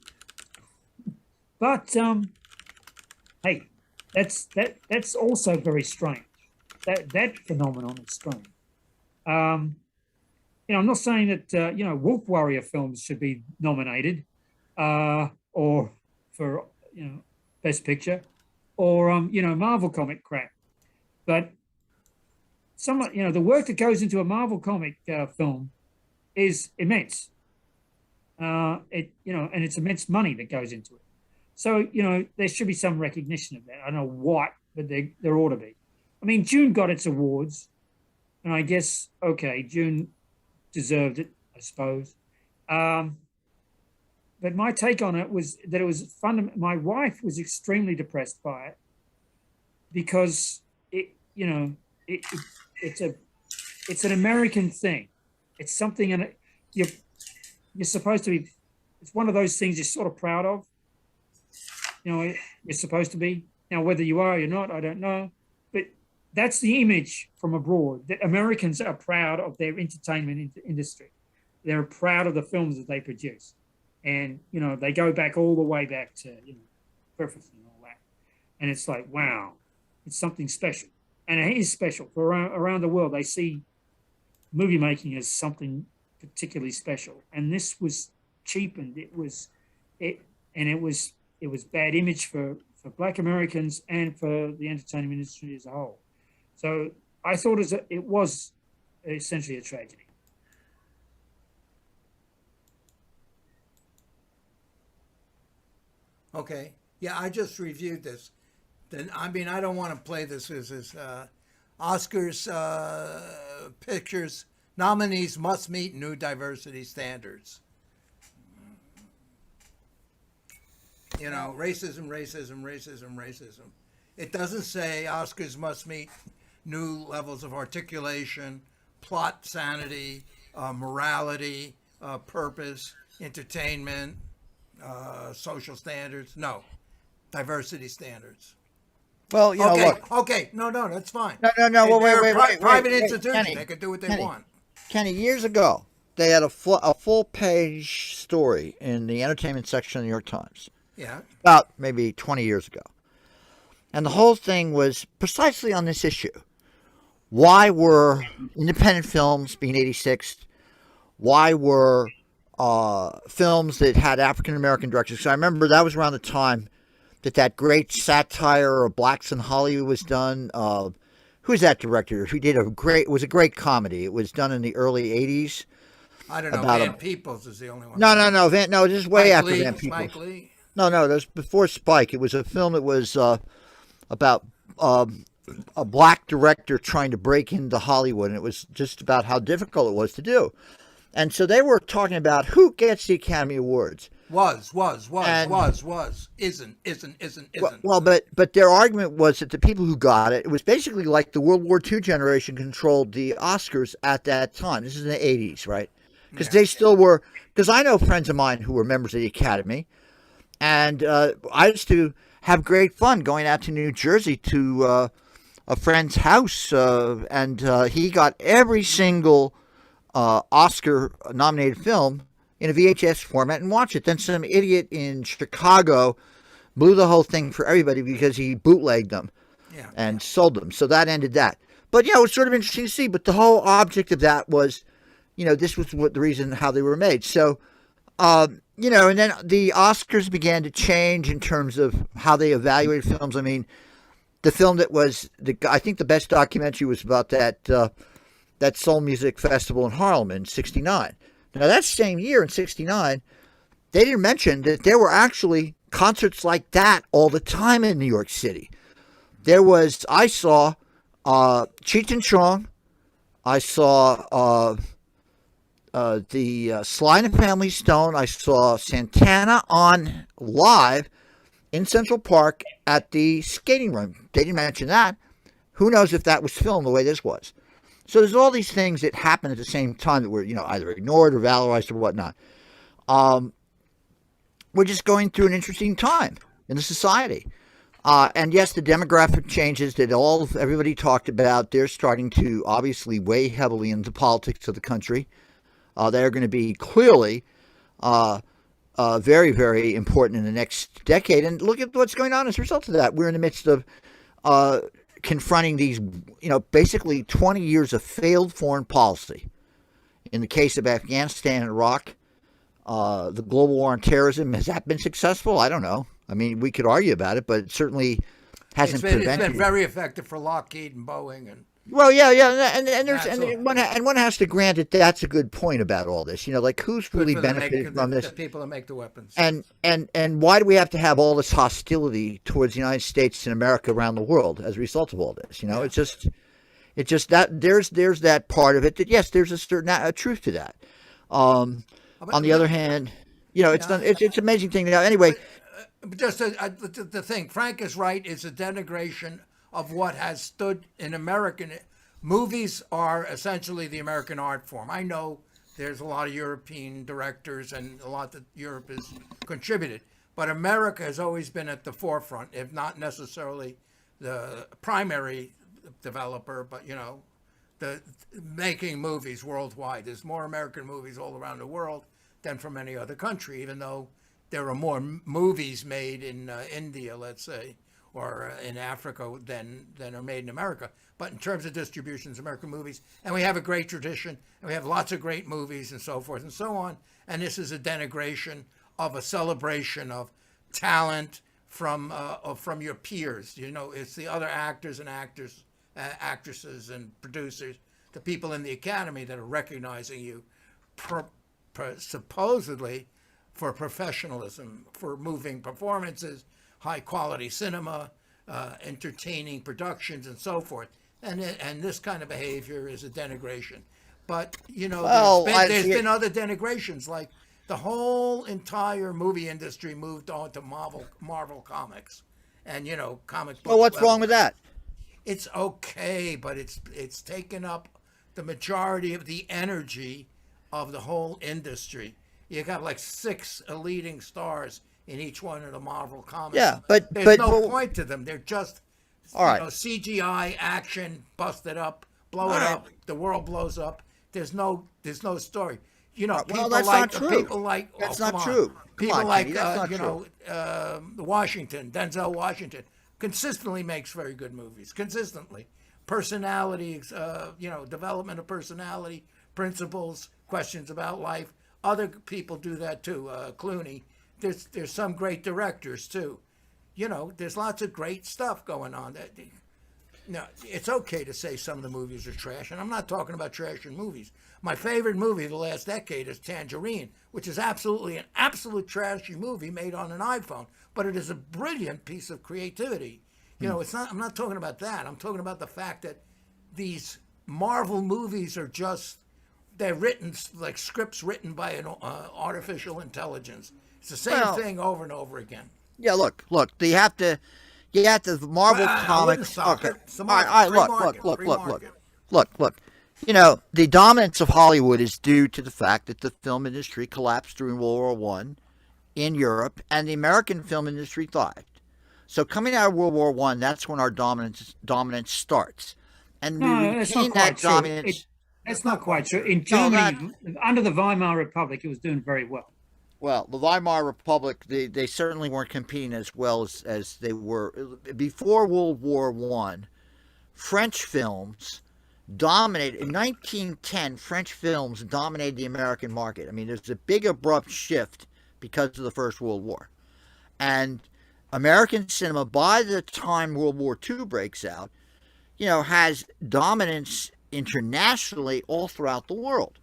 Speaker 13: But hey, that's also very strange. That phenomenon is strange. I'm not saying that Wolf Warrior films should be nominated, or for Best Picture, or Marvel comic crap, but the work that goes into a Marvel comic film is immense. And it's immense money that goes into it. So there should be some recognition of that. I don't know what, but there ought to be. I mean, June got its awards, and I guess June deserved it, I suppose. But my take on it was that it was my wife was extremely depressed by it because it's an American thing. It's something, and you're supposed to be. It's one of those things you're sort of proud of. You're supposed to be. Now, whether you are or you're not, I don't know. But that's the image from abroad. That Americans are proud of their entertainment industry. They're proud of the films that they produce. And, they go back all the way back to, Griffith and all that. And it's like, wow, it's something special. And it is special. For around the world, they see movie making as something particularly special. And this was cheapened. It was bad image for Black Americans and for the entertainment industry as a whole. So I thought it was essentially a tragedy.
Speaker 11: Okay. Yeah, I just reviewed this. Then I don't want to play this as Oscars pictures. Nominees must meet new diversity standards. Racism. It doesn't say Oscars must meet new levels of articulation, plot sanity, morality, purpose, entertainment, social standards. No, diversity standards.
Speaker 1: Well, look.
Speaker 11: Okay, no, that's fine.
Speaker 1: No. Well, wait.
Speaker 11: Private institution, they can do what they want.
Speaker 1: Kenny, years ago, they had a full-page story in the entertainment section of the New York Times.
Speaker 11: Yeah.
Speaker 1: About maybe 20 years ago. And the whole thing was precisely on this issue. Why were independent films being 86th? Why were films that had African-American directors? So I remember that was around the time that great satire of blacks in Hollywood was done. Who's that director? Who did it was a great comedy. It was done in the early 80s.
Speaker 11: I don't know. Van Peebles is the only one.
Speaker 1: No. This is way after
Speaker 11: Lee,
Speaker 1: Van Peebles.
Speaker 11: Spike Lee.
Speaker 1: No, that was before Spike. It was a film that was about a black director trying to break into Hollywood, and it was just about how difficult it was to do. And so they were talking about who gets the Academy Awards. Isn't. Well, but their argument was that the people who got it was basically like the World War II generation controlled the Oscars at that time. This is in the 80s, right? Because they still were, because I know friends of mine who were members of the Academy, and I used to have great fun going out to New Jersey to a friend's house, and he got every single Oscar-nominated film in a VHS format and watch it. Then some idiot in Chicago blew the whole thing for everybody because he bootlegged them and sold them. So that ended that. But, it was sort of interesting to see. But the whole object of that was, this was the reason how they were made. So, and then the Oscars began to change in terms of how they evaluated films. I mean, the film that was, I think the best documentary was about that soul music festival in Harlem in '69. Now, that same year in '69, they didn't mention that there were actually concerts like that all the time in New York City. I saw Cheech and Chong. I saw the Sly and the Family Stone. I saw Santana on live in Central Park at the skating rink. They didn't mention that. Who knows if that was filmed the way this was? So there's all these things that happen at the same time that were, either ignored or valorized or whatnot. We're just going through an interesting time in the society. And yes, the demographic changes that everybody talked about, they're starting to obviously weigh heavily into politics of the country. They're going to be clearly very, very important in the next decade. And look at what's going on as a result of that. We're in the midst of confronting these, basically 20 years of failed foreign policy. In the case of Afghanistan and Iraq, the global war on terrorism, has that been successful? I don't know. I mean, we could argue about it, but it certainly hasn't prevented.
Speaker 11: It's been very effective for Lockheed and Boeing and.
Speaker 1: Well, yeah, and one has to grant that that's a good point about all this. Like who's really benefited from this?
Speaker 11: The people that make the weapons.
Speaker 1: And why do we have to have all this hostility towards the United States and America around the world as a result of all this? It's just that there's that part of it that yes, there's a certain truth to that. On the other hand, it's an amazing thing now. Anyway,
Speaker 11: just the thing, Frank is right. It's a denigration of what has stood in American movies are essentially the American art form. I know there's a lot of European directors and a lot that Europe has contributed, but America has always been at the forefront, if not necessarily the primary developer, but the making movies worldwide. There's more American movies all around the world than from any other country, even though there are more movies made in India, let's say, or in Africa than are made in America. But in terms of distributions, American movies, and we have a great tradition, and we have lots of great movies and so forth and so on. And this is a denigration of a celebration of talent from your peers. It's the other actors and actresses and producers, the people in the Academy that are recognizing you supposedly for professionalism, for moving performances, high quality cinema, entertaining productions, and so forth. And this kind of behavior is a denigration. But there's been other denigrations, like the whole entire movie industry moved on to Marvel Comics, and comic books.
Speaker 1: Well, what's wrong with that?
Speaker 11: It's okay, but it's taken up the majority of the energy of the whole industry. You got like 6 leading stars in each one of the Marvel comics.
Speaker 1: Yeah, but
Speaker 11: there's no point to them. They're just CGI action, bust it up, blow it up. The world blows up. There's no story. People
Speaker 1: that's
Speaker 11: like
Speaker 1: not true.
Speaker 11: People like
Speaker 1: that's not true.
Speaker 11: People like Washington, Denzel Washington, consistently makes very good movies. Consistently, personality, development of personality, principles, questions about life. Other people do that too. Clooney. There's some great directors too. There's lots of great stuff going on. Now, it's okay to say some of the movies are trash, and I'm not talking about trash in movies. My favorite movie of the last decade is Tangerine, which is absolute trashy movie made on an iPhone, but it is a brilliant piece of creativity. It's not. I'm not talking about that. I'm talking about the fact that these Marvel movies are they're written like scripts written by an artificial intelligence. It's the same thing over and over again.
Speaker 1: Yeah, look. You have to Marvel comics. Okay. All right. Look. The dominance of Hollywood is due to the fact that the film industry collapsed during World War I in Europe, and the American film industry thrived. So coming out of World War I, that's when our dominance starts, and we retain that dominance.
Speaker 13: That's not quite true. In Germany, under the Weimar Republic, it was doing very well.
Speaker 1: Well, the Weimar Republic, they certainly weren't competing as well as they were. Before World War I, French films dominated. In 1910, French films dominated the American market. I mean, there's a big abrupt shift because of the First World War. And American cinema, by the time World War II breaks out, has dominance internationally all throughout the world.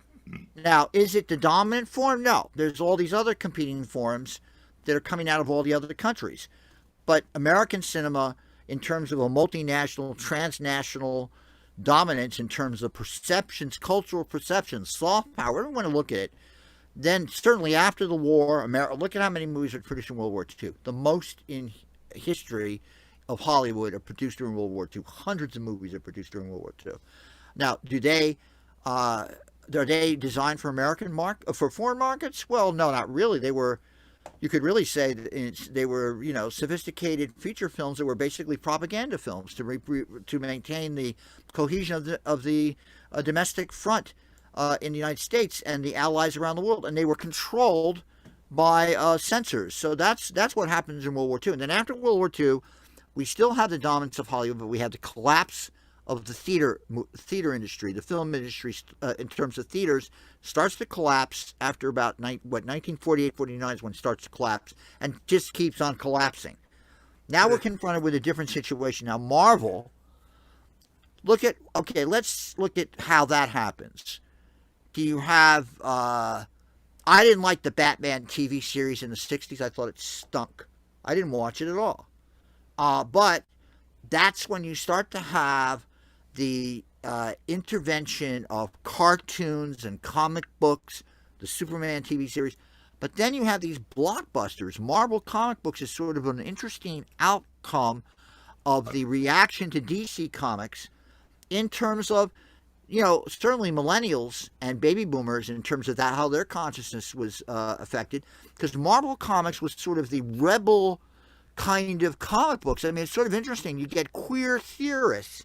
Speaker 1: Now, is it the dominant form? No. There's all these other competing forms that are coming out of all the other countries. But American cinema, in terms of a multinational, transnational dominance, in terms of perceptions, cultural perceptions, soft power, whatever you want to look at it, then certainly after the war, look at how many movies are produced in World War II. The most in history of Hollywood are produced during World War II. Hundreds of movies are produced during World War II. Now, are they designed for foreign markets? Well, no, not really. You could really say that they were, sophisticated feature films that were basically propaganda films to maintain the cohesion of the domestic front in the United States and the allies around the world, and they were controlled by censors. So that's what happens in World War II. And then after World War II, we still have the dominance of Hollywood, but we have the collapse of the theater industry. The film industry, in terms of theaters, starts to collapse after about 1948, 49 is when it starts to collapse, and just keeps on collapsing. Now we're confronted with a different situation. Now Marvel, let's look at how that happens. Do you have, I didn't like the Batman TV series in the 60s. I thought it stunk. I didn't watch it at all. But that's when you start to have the intervention of cartoons and comic books, the Superman TV series. But then you have these blockbusters. Marvel comic books is sort of an interesting outcome of the reaction to DC Comics in terms of, certainly millennials and baby boomers, in terms of that, how their consciousness was affected. Because Marvel Comics was sort of the rebel kind of comic books. I mean, it's sort of interesting. You get queer theorists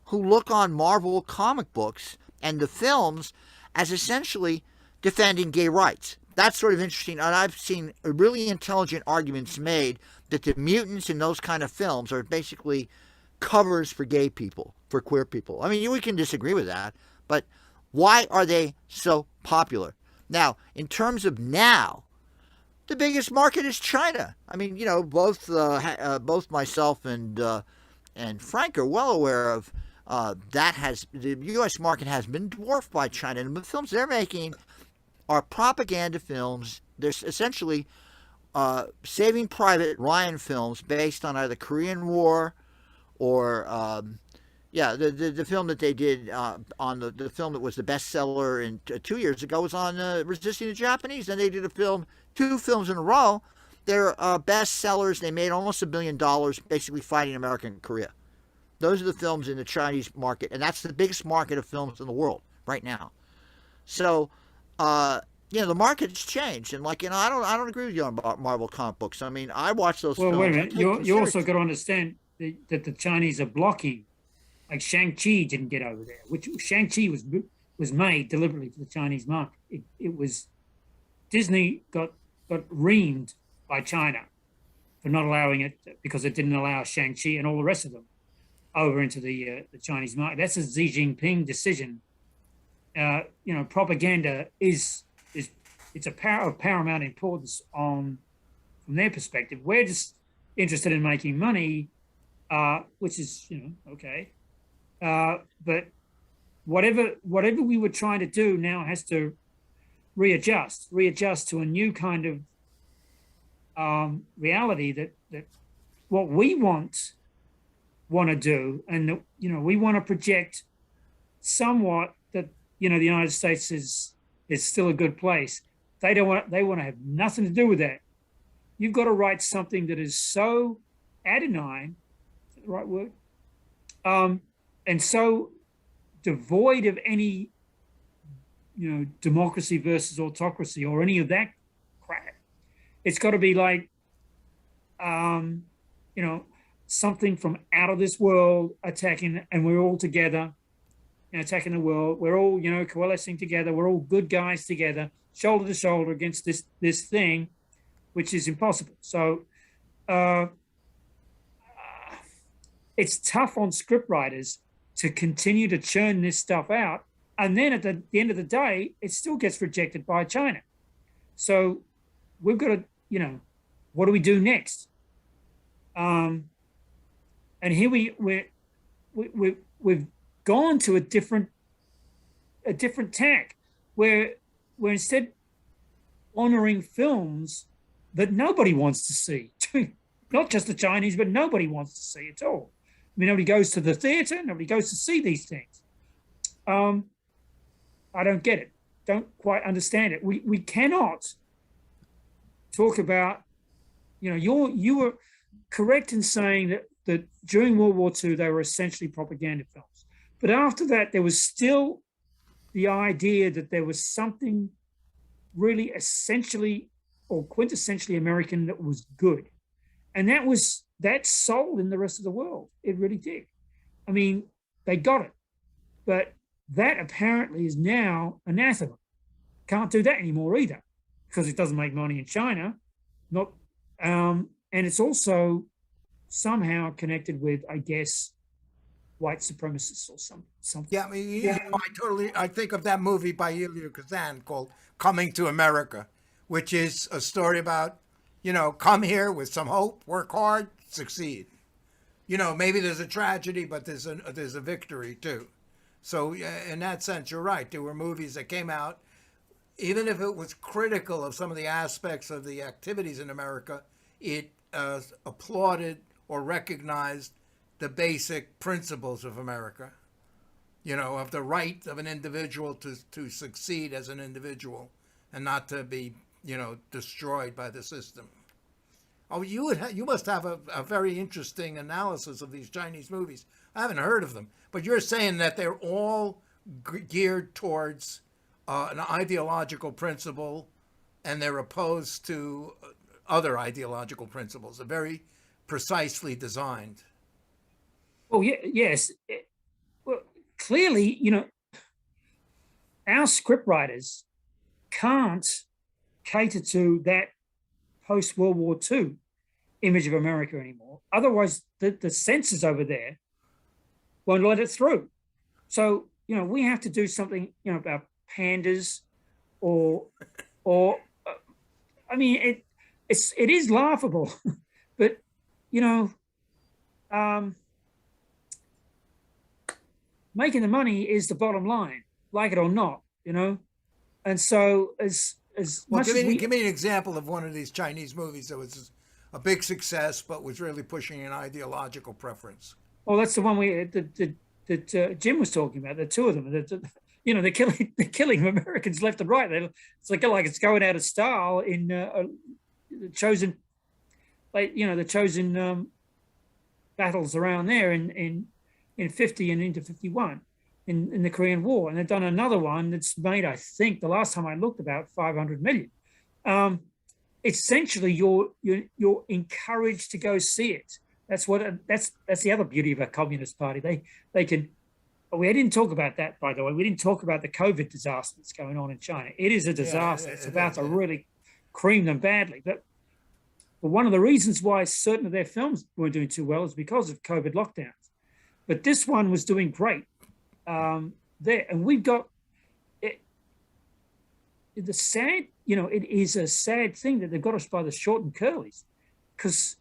Speaker 1: who look on Marvel comic books and the films as essentially defending gay rights. That's sort of interesting. And I've seen really intelligent arguments made that the mutants in those kind of films are basically covers for gay people, for queer people. I mean, we can disagree with that, but why are they so popular? Now, in terms of now, the biggest market is China. I mean, both myself and Frank are well aware of the U.S. market has been dwarfed by China, and the films they're making are propaganda films. They're essentially Saving Private Ryan films based on either the Korean War or the film that they did on the film that was the bestseller 2 years ago was on Resisting the Japanese. And they did two films in a row. They're bestsellers. They made almost $1 billion basically fighting America and Korea. Those are the films in the Chinese market, and that's the biggest market of films in the world right now. So, the market's changed, and I don't agree with you on Marvel comic books. I mean, I watch those films.
Speaker 13: Well, wait a minute. You also got to understand that the Chinese are blocking. Like Shang-Chi didn't get over there, which Shang-Chi was made deliberately for the Chinese market. It was Disney got reamed by China for not allowing it, because it didn't allow Shang-Chi and all the rest of them over into the Chinese market. That's a Xi Jinping decision. Propaganda is it's a power of paramount importance from their perspective. We're just interested in making money, which is okay. But whatever we were trying to do now has to readjust to a new kind of reality that what we want to do, and we want to project somewhat that the United States is still a good place. They want to have nothing to do with that. You've got to write something that is so adenine, is that the right word? And so devoid of any democracy versus autocracy or any of that crap. It's got to be like something from out of this world attacking, and we're all together, attacking the world. We're all, coalescing together. We're all good guys together, shoulder to shoulder against this thing, which is impossible. So it's tough on scriptwriters to continue to churn this stuff out. And then at the end of the day, it still gets rejected by China. So we've got to, what do we do next? And here we've gone to a different tack where we're instead honoring films that nobody wants to see. Not just the Chinese, but nobody wants to see at all. I mean, nobody goes to the theater, nobody goes to see these things. I don't get it. Don't quite understand it. We cannot talk about, you were correct in saying that during World War II, they were essentially propaganda films. But after that, there was still the idea that there was something really essentially or quintessentially American that was good. And that sold in the rest of the world. It really did. I mean, they got it. But that apparently is now anathema. Can't do that anymore either, because it doesn't make money in China. And it's also somehow connected with, I guess, white supremacists or something.
Speaker 3: Yeah, I mean, you know, I think of that movie by Elia Kazan called Coming to America, which is a story about, you know, come here with some hope, work hard, succeed. You know, maybe there's a tragedy, but there's a victory too. So in that sense, you're right. There were movies that came out, even if it was critical of some of the aspects of the activities in America, it applauded or recognized the basic principles of America, you know, of the right of an individual to succeed as an individual and not to be, you know, destroyed by the system. Oh, you must have a very interesting analysis of these Chinese movies. I haven't heard of them, but you're saying that they're all geared towards an ideological principle, and they're opposed to other ideological principles. They're very precisely designed.
Speaker 13: Oh, yeah, yes. Well, clearly, you know, our scriptwriters can't cater to that post-World War II image of America anymore. Otherwise, the censors over there won't let it through. So, you know, we have to do something, you know, about pandas or I mean, it is laughable, but, you know, making the money is the bottom line, like it or not, you know? And so as much as
Speaker 3: give me an example of one of these Chinese movies that was a big success, but was really pushing an ideological preference.
Speaker 13: Well, that's the one that Jim was talking about. The two of them. You know, they're killing Americans left and right. It's like it's going out of style in the chosen battles around there in 50 and into 51 in the Korean War, and they've done another one that's made, I think, the last time I looked, about 500 million. Essentially, you're encouraged to go see it. That's the other beauty of a communist party. They can. We didn't talk about that, by the way. We didn't talk about the COVID disaster that's going on in China. It is a disaster. It's about to really cream them badly. But one of the reasons why certain of their films weren't doing too well is because of COVID lockdowns. But this one was doing great there. And we've got it. The sad, you know, it is a sad thing that they've got us by the short and curlies. Because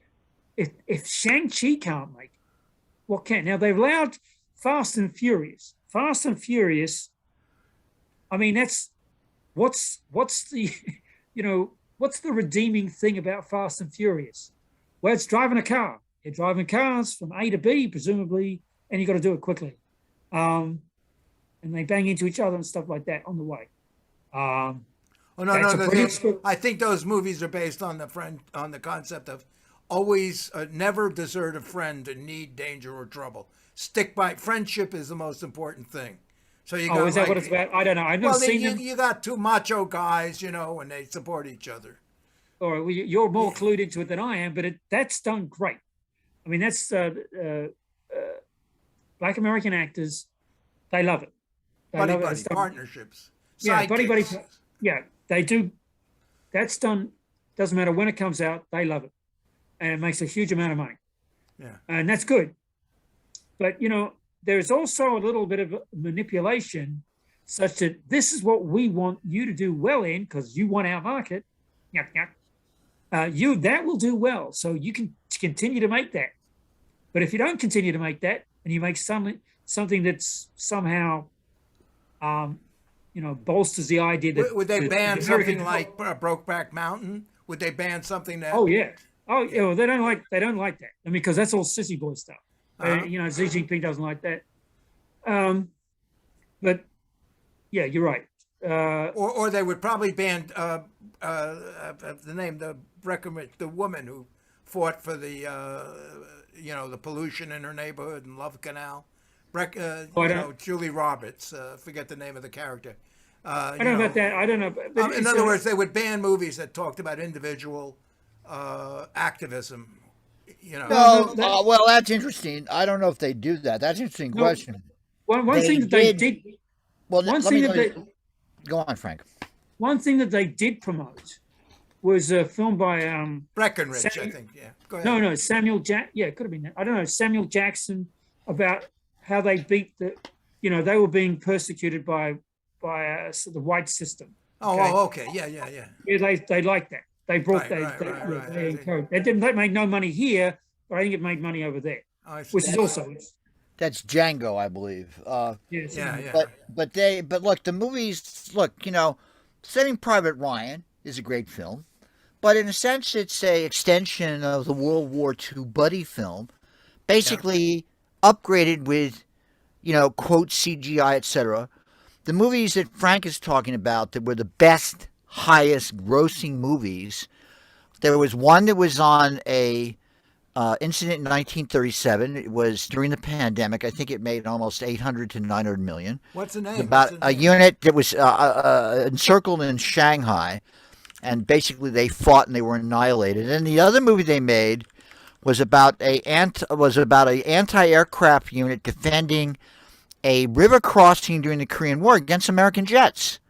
Speaker 13: if Shang-Chi can't make it, what can? Now, they've allowed Fast and Furious. Fast and Furious, I mean, that's what's the, you know, what's the redeeming thing about Fast and Furious? Well, it's driving a car. You're driving cars from A to B, presumably, and you got to do it quickly. And they bang into each other and stuff like that on the way.
Speaker 3: I think those movies are based on the concept of always never desert a friend in need, danger, or trouble. Stick by. Friendship is the most important thing. So you got,
Speaker 13: is that what it's about? I don't know. I've never seen them.
Speaker 3: You got two macho guys, you know, and they support each other.
Speaker 13: All right, well, you're more clued into it than I am, but that's done great. I mean, that's Black American actors. They love it.
Speaker 3: Buddy partnerships.
Speaker 13: Yeah, buddy. Yeah, they do. That's done. Doesn't matter when it comes out. They love it, and it makes a huge amount of money.
Speaker 3: Yeah,
Speaker 13: and that's good. But, you know, there's also a little bit of manipulation such that this is what we want you to do well in because you want our market. That will do well. So you can continue to make that. But if you don't continue to make that and you make something that's somehow, you know, bolsters the idea that...
Speaker 3: Would they ban something like Brokeback Mountain? Would they ban something that...
Speaker 13: Oh, yeah. Oh, yeah, well, they don't like that. I mean, because that's all sissy boy stuff. You know, Xi Jinping doesn't like that. But yeah, you're right.
Speaker 3: Or they would probably ban the woman who fought for the you know, the pollution in her neighborhood in Love Canal. Julie Roberts. Forget the name of the character.
Speaker 13: I don't know about that. I don't know. But
Speaker 3: in other words, they would ban movies that talked about individual activism. You know.
Speaker 1: No, well, that's interesting. I don't know if they do that. That's an interesting question.
Speaker 13: One thing that they did.
Speaker 1: Well, go on, Frank.
Speaker 13: One thing that they did promote was a film by
Speaker 3: Breckenridge, I think. Yeah,
Speaker 11: Go ahead.
Speaker 13: No, Samuel yeah, it could have been that. I don't know, Samuel Jackson, about how they beat they were being persecuted by the white system.
Speaker 11: Okay. Yeah.
Speaker 13: Yeah, they liked that. They brought they encouraged. They made no money here, but I think it made money over there, which is also.
Speaker 1: That's Django, I believe.
Speaker 13: Yes.
Speaker 11: Yeah.
Speaker 1: But look, the movies. Look, Saving Private Ryan is a great film, but in a sense, it's a extension of the World War II buddy film, basically upgraded with, quote CGI, etc. The movies that Frank is talking about that were the best, highest grossing movies. There was one that was on a incident in 1937. It was during the pandemic. I think it made almost 800 to 900 million.
Speaker 11: What's the name?
Speaker 1: About a unit that was encircled in Shanghai, and basically they fought and they were annihilated. And the other movie they made was about a anti-aircraft unit defending a river crossing during the Korean War against American jets.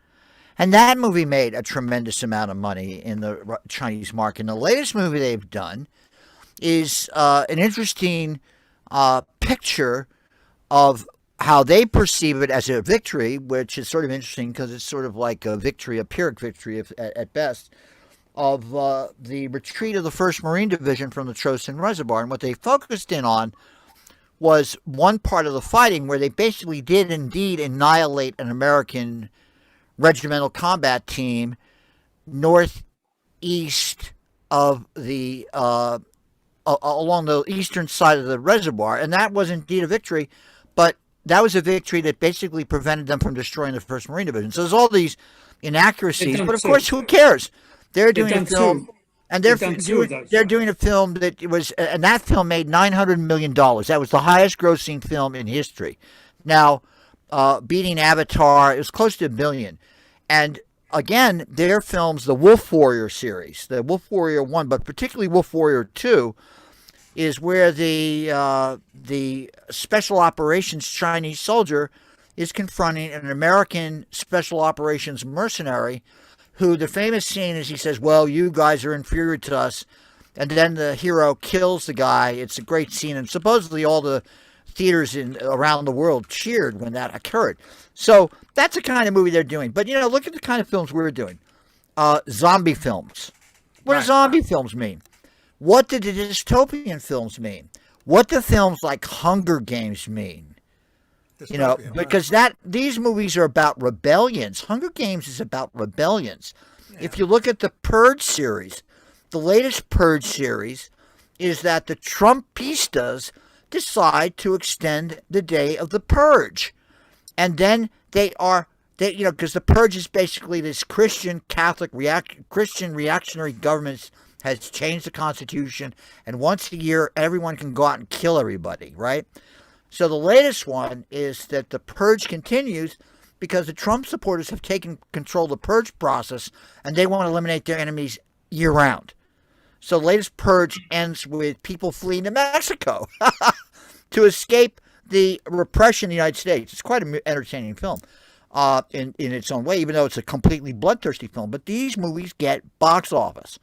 Speaker 1: And that movie made a tremendous amount of money in the Chinese market. And the latest movie they've done is an interesting picture of how they perceive it as a victory, which is sort of interesting because it's sort of like a victory, a Pyrrhic victory at best, of the retreat of the 1st Marine Division from the Chosin Reservoir. And what they focused in on was one part of the fighting where they basically did indeed annihilate an American regimental combat team northeast of the along the eastern side of the reservoir, and that was indeed a victory, but that was a victory that basically prevented them from destroying the 1st Marine Division. So there's all these inaccuracies, but of course, who cares? They're doing a film, and they're doing a film that was, and that film made $900 million. That was the highest grossing film in history. Now, beating Avatar, it was close to $1 billion. And again, their films, the Wolf Warrior series, the Wolf Warrior 1, but particularly Wolf Warrior 2, is where the special operations Chinese soldier is confronting an American special operations mercenary who, the famous scene is he says, well, you guys are inferior to us. And then the hero kills the guy. It's a great scene. And supposedly all the theaters around the world cheered when that occurred. So that's the kind of movie they're doing. But, look at the kind of films we're doing. Zombie films. What do zombie films mean? What did the dystopian films mean? What do films like Hunger Games mean? Because these movies are about rebellions. Hunger Games is about rebellions. Yeah. If you look at the Purge series, the latest Purge series is that the Trumpistas decide to extend the day of the Purge. And then because the Purge is basically this Christian reactionary government has changed the Constitution, and once a year, everyone can go out and kill everybody, right? So the latest one is that the Purge continues because the Trump supporters have taken control of the Purge process, and they want to eliminate their enemies year-round. So the latest Purge ends with people fleeing to Mexico to escape the repression in the United States. It's quite an entertaining film in its own way, even though it's a completely bloodthirsty film. But these movies get box office.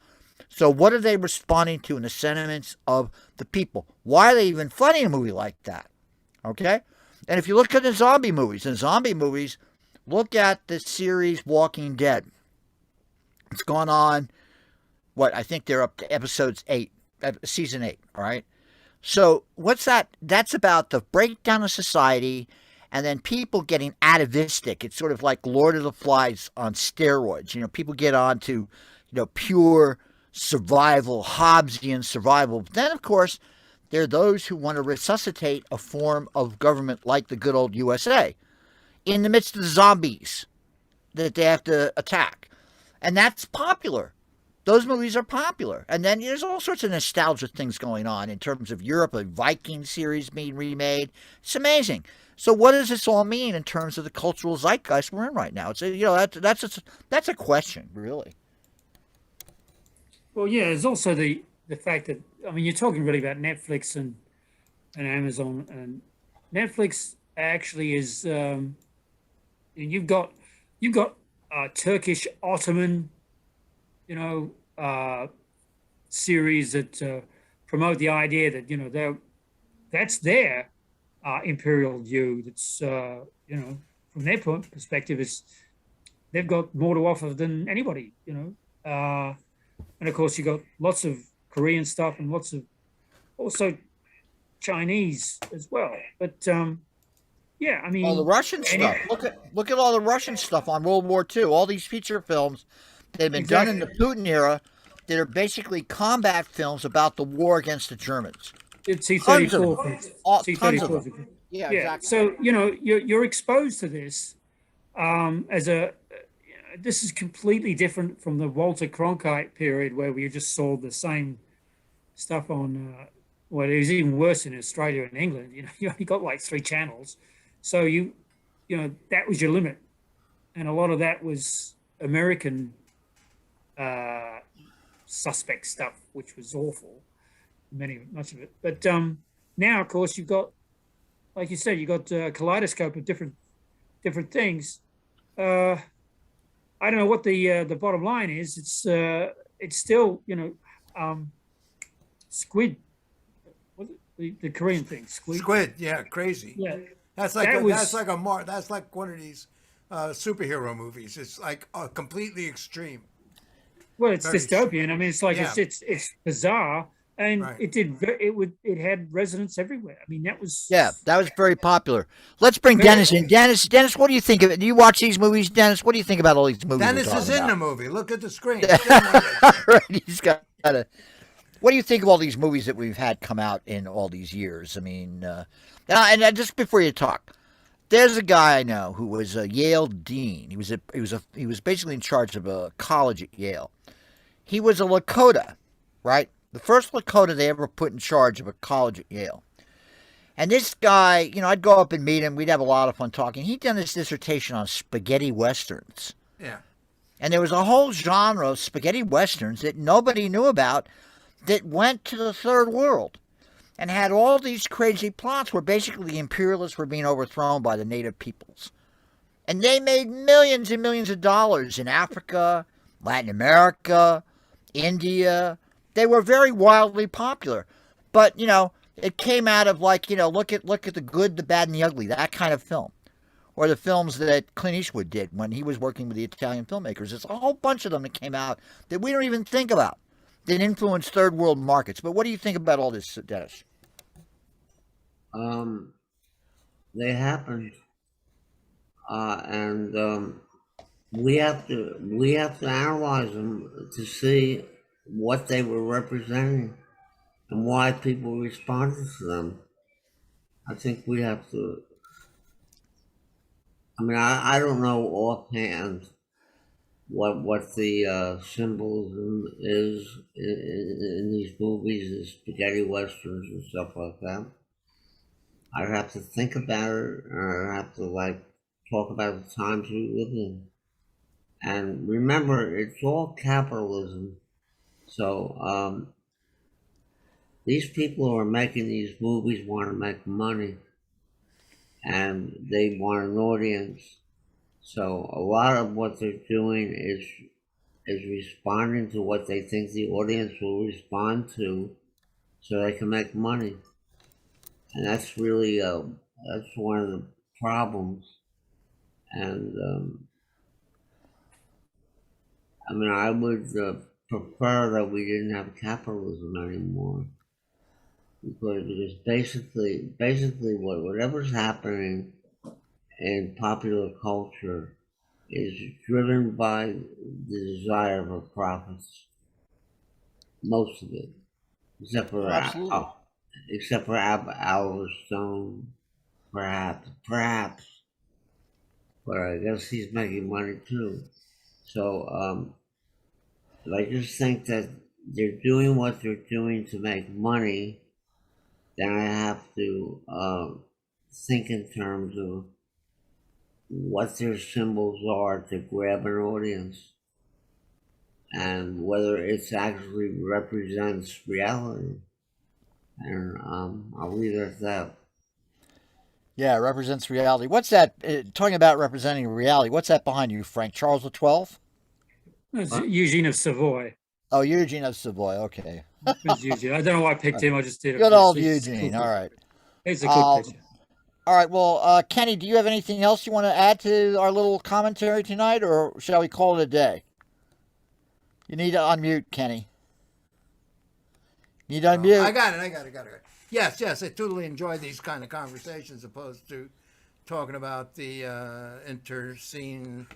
Speaker 1: So what are they responding to in the sentiments of the people? Why are they even funding a movie like that? Okay? And if you look at the zombie movies, look at the series Walking Dead. It's gone on, I think they're up to season 8, all right? So what's that? That's about the breakdown of society and then people getting atavistic. It's sort of like Lord of the Flies on steroids. People get on to, pure survival, Hobbesian survival. But then, of course, there are those who want to resuscitate a form of government like the good old USA in the midst of the zombies that they have to attack. And that's popular. Those movies are popular. And then there's all sorts of nostalgia things going on in terms of Europe, a Viking series being remade. It's amazing. So what does this all mean in terms of the cultural zeitgeist we're in right now? It's that's a question, really.
Speaker 13: Well, yeah, there's also the fact that, you're talking really about Netflix and Amazon, and Netflix actually is, you've got Turkish Ottoman, series that promote the idea that, that's their imperial view. That's, from their perspective, they've got more to offer than anybody, and of course you got lots of Korean stuff and lots of also Chinese as well. But yeah, I mean,
Speaker 1: all the Russian stuff. Look at all the Russian stuff on World War II. All these feature films they've been done in the Putin era that are basically combat films about the war against the Germans.
Speaker 13: It's T-34. T-34.
Speaker 1: Yeah, exactly.
Speaker 13: So you're exposed to this as a. This is completely different from the Walter Cronkite period where we just saw the same stuff on. Well, it was even worse in Australia and England. You only got like 3 channels, so that was your limit, and a lot of that was American suspect stuff, which was awful. Much of it, but now, of course, you've got, like you said, you got a kaleidoscope of different things. I don't know what the bottom line is. It's still squid. The Korean thing,
Speaker 3: Squid, yeah, crazy.
Speaker 13: Yeah,
Speaker 3: that's like one of these superhero movies. It's like completely extreme.
Speaker 13: Well, it's dystopian. I mean, it's like it's bizarre, and it had resonance everywhere. I mean, that was
Speaker 1: very popular. Let's bring Dennis in. Dennis, what do you think of it? Do you watch these movies, Dennis? What do you think about all these movies?
Speaker 3: Dennis is in the movie. Look at the screen.
Speaker 1: He's got a. What do you think of all these movies that we've had come out in all these years? I mean, and just before you talk, there's a guy I know who was a Yale dean. He was basically in charge of a college at Yale. He was a Lakota, right? The first Lakota they ever put in charge of a college at Yale. And this guy, I'd go up and meet him. We'd have a lot of fun talking. He'd done his dissertation on spaghetti westerns.
Speaker 3: Yeah.
Speaker 1: And there was a whole genre of spaghetti westerns that nobody knew about that went to the third world and had all these crazy plots where basically the imperialists were being overthrown by the native peoples. And they made millions and millions of dollars in Africa, Latin America, India. They were very wildly popular. But, it came out of look at the good, the bad, and the ugly, that kind of film. Or the films that Clint Eastwood did when he was working with the Italian filmmakers. There's a whole bunch of them that came out that we don't even think about, that influence third world markets. But what do you think about all this, Dennis?
Speaker 12: They happened, and we have to analyze them to see what they were representing and why people responded to them. I think we have to. I mean, I don't know offhand what the symbolism is in these movies, the spaghetti westerns and stuff like that. I'd have to think about it, and I'd have to talk about the times we live in. And remember, it's all capitalism. So these people who are making these movies want to make money, and they want an audience. So a lot of what they're doing is responding to what they think the audience will respond to, so they can make money. And that's really that's one of the problems. And I mean, I would prefer that we didn't have capitalism anymore, because basically whatever's happening in popular culture is driven by the desire for profits. Most of it, except for Oliver Stone, perhaps, but I guess he's making money too. So I just think that they're doing what they're doing to make money. Then I have to think in terms of what their symbols are to grab an audience, and whether it actually represents reality. And I'll leave it at that.
Speaker 1: Yeah, it represents reality. What's that? Talking about representing reality, what's that behind you, Frank? Charles XII?
Speaker 13: It's Eugene of Savoy.
Speaker 1: Oh, Eugene of Savoy. Okay.
Speaker 13: Prince Eugene. I don't know why I picked him. I just did it.
Speaker 1: Good old
Speaker 13: It's a
Speaker 1: Eugene.
Speaker 13: cool
Speaker 1: All right.
Speaker 13: It's a good picture.
Speaker 1: All right. Well, Kenny, do you have anything else you want to add to our little commentary tonight, or shall we call it a day? You need to unmute, Kenny. You need to unmute.
Speaker 11: I got it. Yes. I totally enjoy these kind of conversations, opposed to talking about the interscene,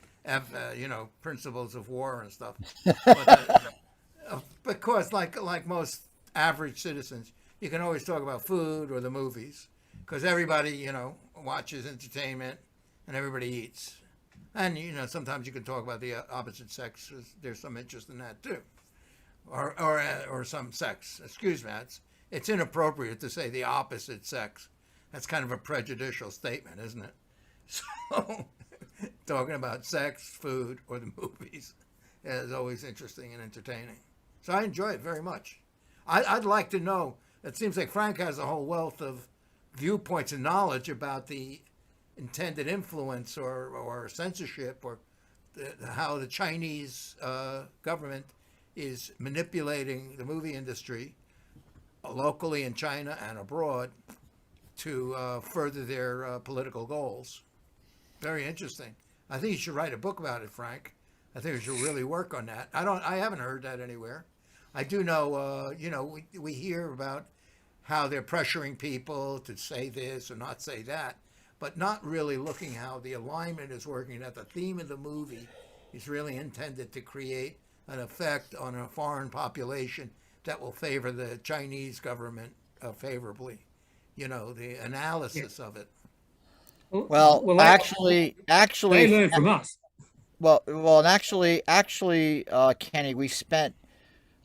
Speaker 11: principles of war and stuff. But, because, like most average citizens, you can always talk about food or the movies, because everybody, watches entertainment and everybody eats. And, sometimes you can talk about the opposite sex. There's some interest in that too. Or some sex. Excuse me. It's inappropriate to say the opposite sex. That's kind of a prejudicial statement, isn't it? So, talking about sex, food, or the movies is always interesting and entertaining. So I enjoy it very much. I'd like to know. It seems like Frank has a whole wealth of viewpoints and knowledge about the intended influence or censorship, or how the Chinese government is manipulating the movie industry locally in China and abroad to further their political goals. Very interesting. I think you should write a book about it, Frank. I think you should really work on that. I haven't heard that anywhere. I do know, we hear about how they're pressuring people to say this or not say that, but not really looking how the alignment is working, that the theme of the movie is really intended to create an effect on a foreign population that will favor the Chinese government favorably. The analysis of it.
Speaker 1: Well, actually,
Speaker 13: they learn from us.
Speaker 1: Well, and actually, Kenny, we spent,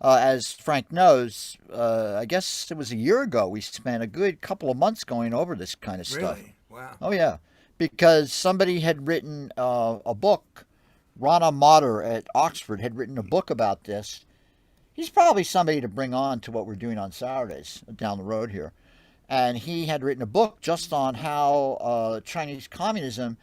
Speaker 1: as Frank knows, I guess it was a year ago, we spent a good couple of months going over this kind of stuff.
Speaker 11: Really? Wow.
Speaker 1: Oh, yeah. Because somebody had written a book. Rana Mater at Oxford had written a book about this. He's probably somebody to bring on to what we're doing on Saturdays down the road here. And he had written a book just on how Chinese communism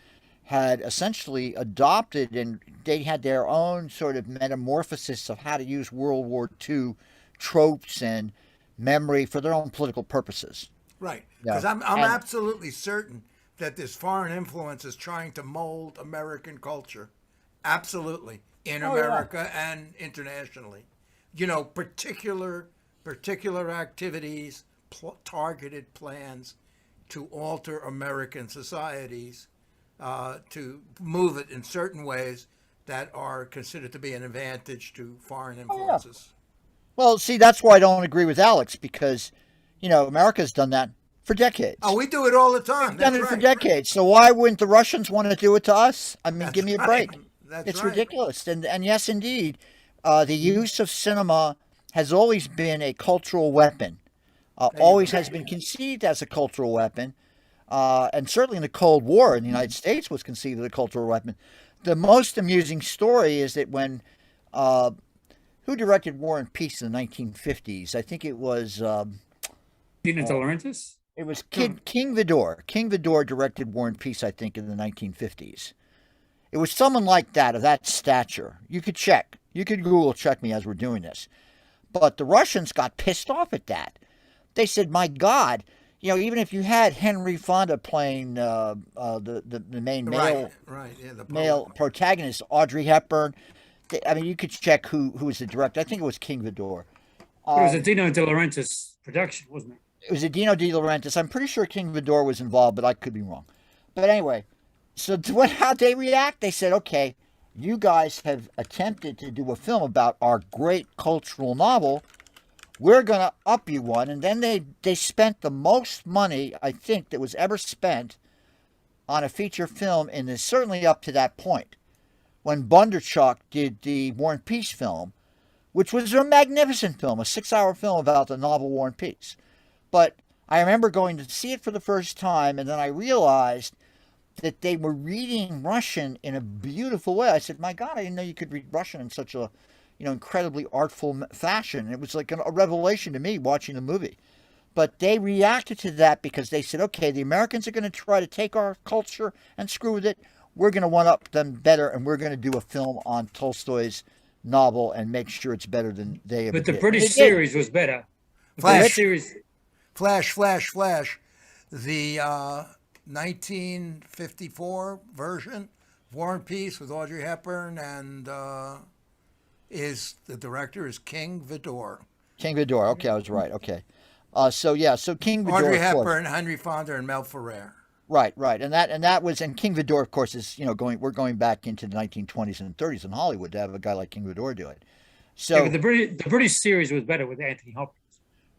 Speaker 1: had essentially adopted, and they had their own sort of metamorphosis of how to use World War II tropes and memory for their own political purposes.
Speaker 11: Right. Because I'm absolutely certain that this foreign influence is trying to mold American culture. Absolutely. In America and internationally. Particular activities, targeted plans to alter American societies, to move it in certain ways that are considered to be an advantage to foreign influences.
Speaker 1: Well, see, that's why I don't agree with Alex, because, America's done that for decades.
Speaker 11: Oh, we do it all the time.
Speaker 1: We've done it for decades. So why wouldn't the Russians want to do it to us? I mean, give me a break. It's ridiculous. And yes, indeed, the use of cinema has always been a cultural weapon. Always has been conceived as a cultural weapon. And certainly in the Cold War in the United States was conceived as a cultural weapon. The most amusing story is that when, who directed War and Peace in the 1950s? I think it was...
Speaker 13: Dino De Laurentiis?
Speaker 1: It was King Vidor. King Vidor directed War and Peace, I think, in the 1950s. It was someone like that, of that stature. You could check. You could Google check me as we're doing this. But the Russians got pissed off at that. They said, my God, even if you had Henry Fonda playing the main male protagonist, Audrey Hepburn, you could check who was the director. I think it was King Vidor.
Speaker 13: It was a Dino De Laurentiis production, wasn't it?
Speaker 1: It was a Dino De Laurentiis. I'm pretty sure King Vidor was involved, but I could be wrong. But anyway, so how they react? They said, okay, you guys have attempted to do a film about our great cultural novel. We're going to up you one. And then they spent the most money, I think, that was ever spent on a feature film in this, certainly up to that point, when Bondarchuk did the War and Peace film, which was a magnificent film, a 6-hour film about the novel War and Peace. But I remember going to see it for the first time, and then I realized that they were reading Russian in a beautiful way. I said, my God, I didn't know you could read Russian in such a incredibly artful fashion. It was like a revelation to me watching the movie. But they reacted to that because they said, okay, the Americans are going to try to take our culture and screw with it. We're going to one-up them better, and we're going to do a film on Tolstoy's novel and make sure it's better than they ever
Speaker 13: But the
Speaker 1: did.
Speaker 13: British series was better. The British series.
Speaker 11: Flash. The 1954 version, War and Peace with Audrey Hepburn, and the director is King Vidor.
Speaker 1: King Vidor. Okay, I was right. Okay. So King Vidor.
Speaker 11: Audrey Hepburn, Henry Fonda, and Mel Ferrer.
Speaker 1: Right, and that was, and King Vidor, of course, is we're going back into the 1920s and 30s in Hollywood to have a guy like King Vidor do it. So
Speaker 13: but the British series was better with Anthony Hopkins.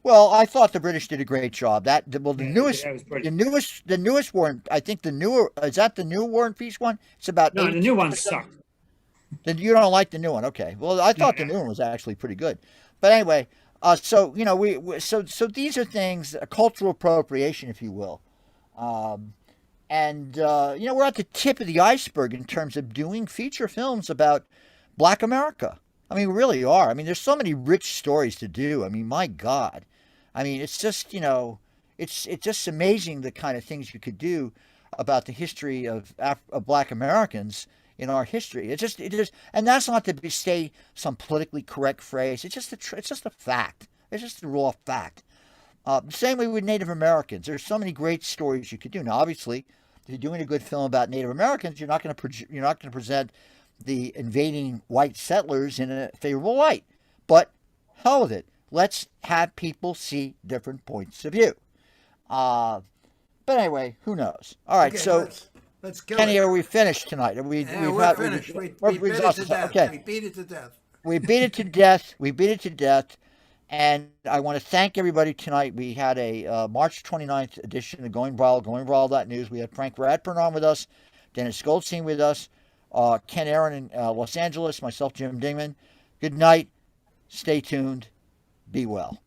Speaker 1: Well, I thought the British did a great job. The newest War, I think the newer, is that the new War and Peace one? It's about
Speaker 13: the new one sucked.
Speaker 1: Then you don't like the new one, okay? Well, I thought the new one was actually pretty good, but anyway, so these are things, a cultural appropriation, if you will. We're at the tip of the iceberg in terms of doing feature films about Black America. I mean, we really are. I mean, there's so many rich stories to do. I mean, my God. I mean, it's just, it's just amazing the kind of things you could do about the history of Black Americans in our history. It just, and that's not to say some politically correct phrase. It's just a fact. It's just a raw fact. Same way with Native Americans. There's so many great stories you could do. Now, obviously, if you're doing a good film about Native Americans, you're not going to present the invading white settlers in a favorable light. But hell with it. Let's have people see different points of view. But anyway, who knows? All right,
Speaker 11: okay,
Speaker 1: so
Speaker 11: let's kill
Speaker 1: Kenny,
Speaker 11: it.
Speaker 1: are we finished tonight?
Speaker 11: We're finished. We beat it to death.
Speaker 1: Okay.
Speaker 11: We beat it to death.
Speaker 1: We beat it to death. We beat it to death. And I want to thank everybody tonight. We had a March 29th edition of Going Viral, GoingViral.news. We had Frank Radford on with us, Dennis Goldstein with us, Ken Aaron in Los Angeles, myself, Jim Dingeman. Good night. Stay tuned. Be well.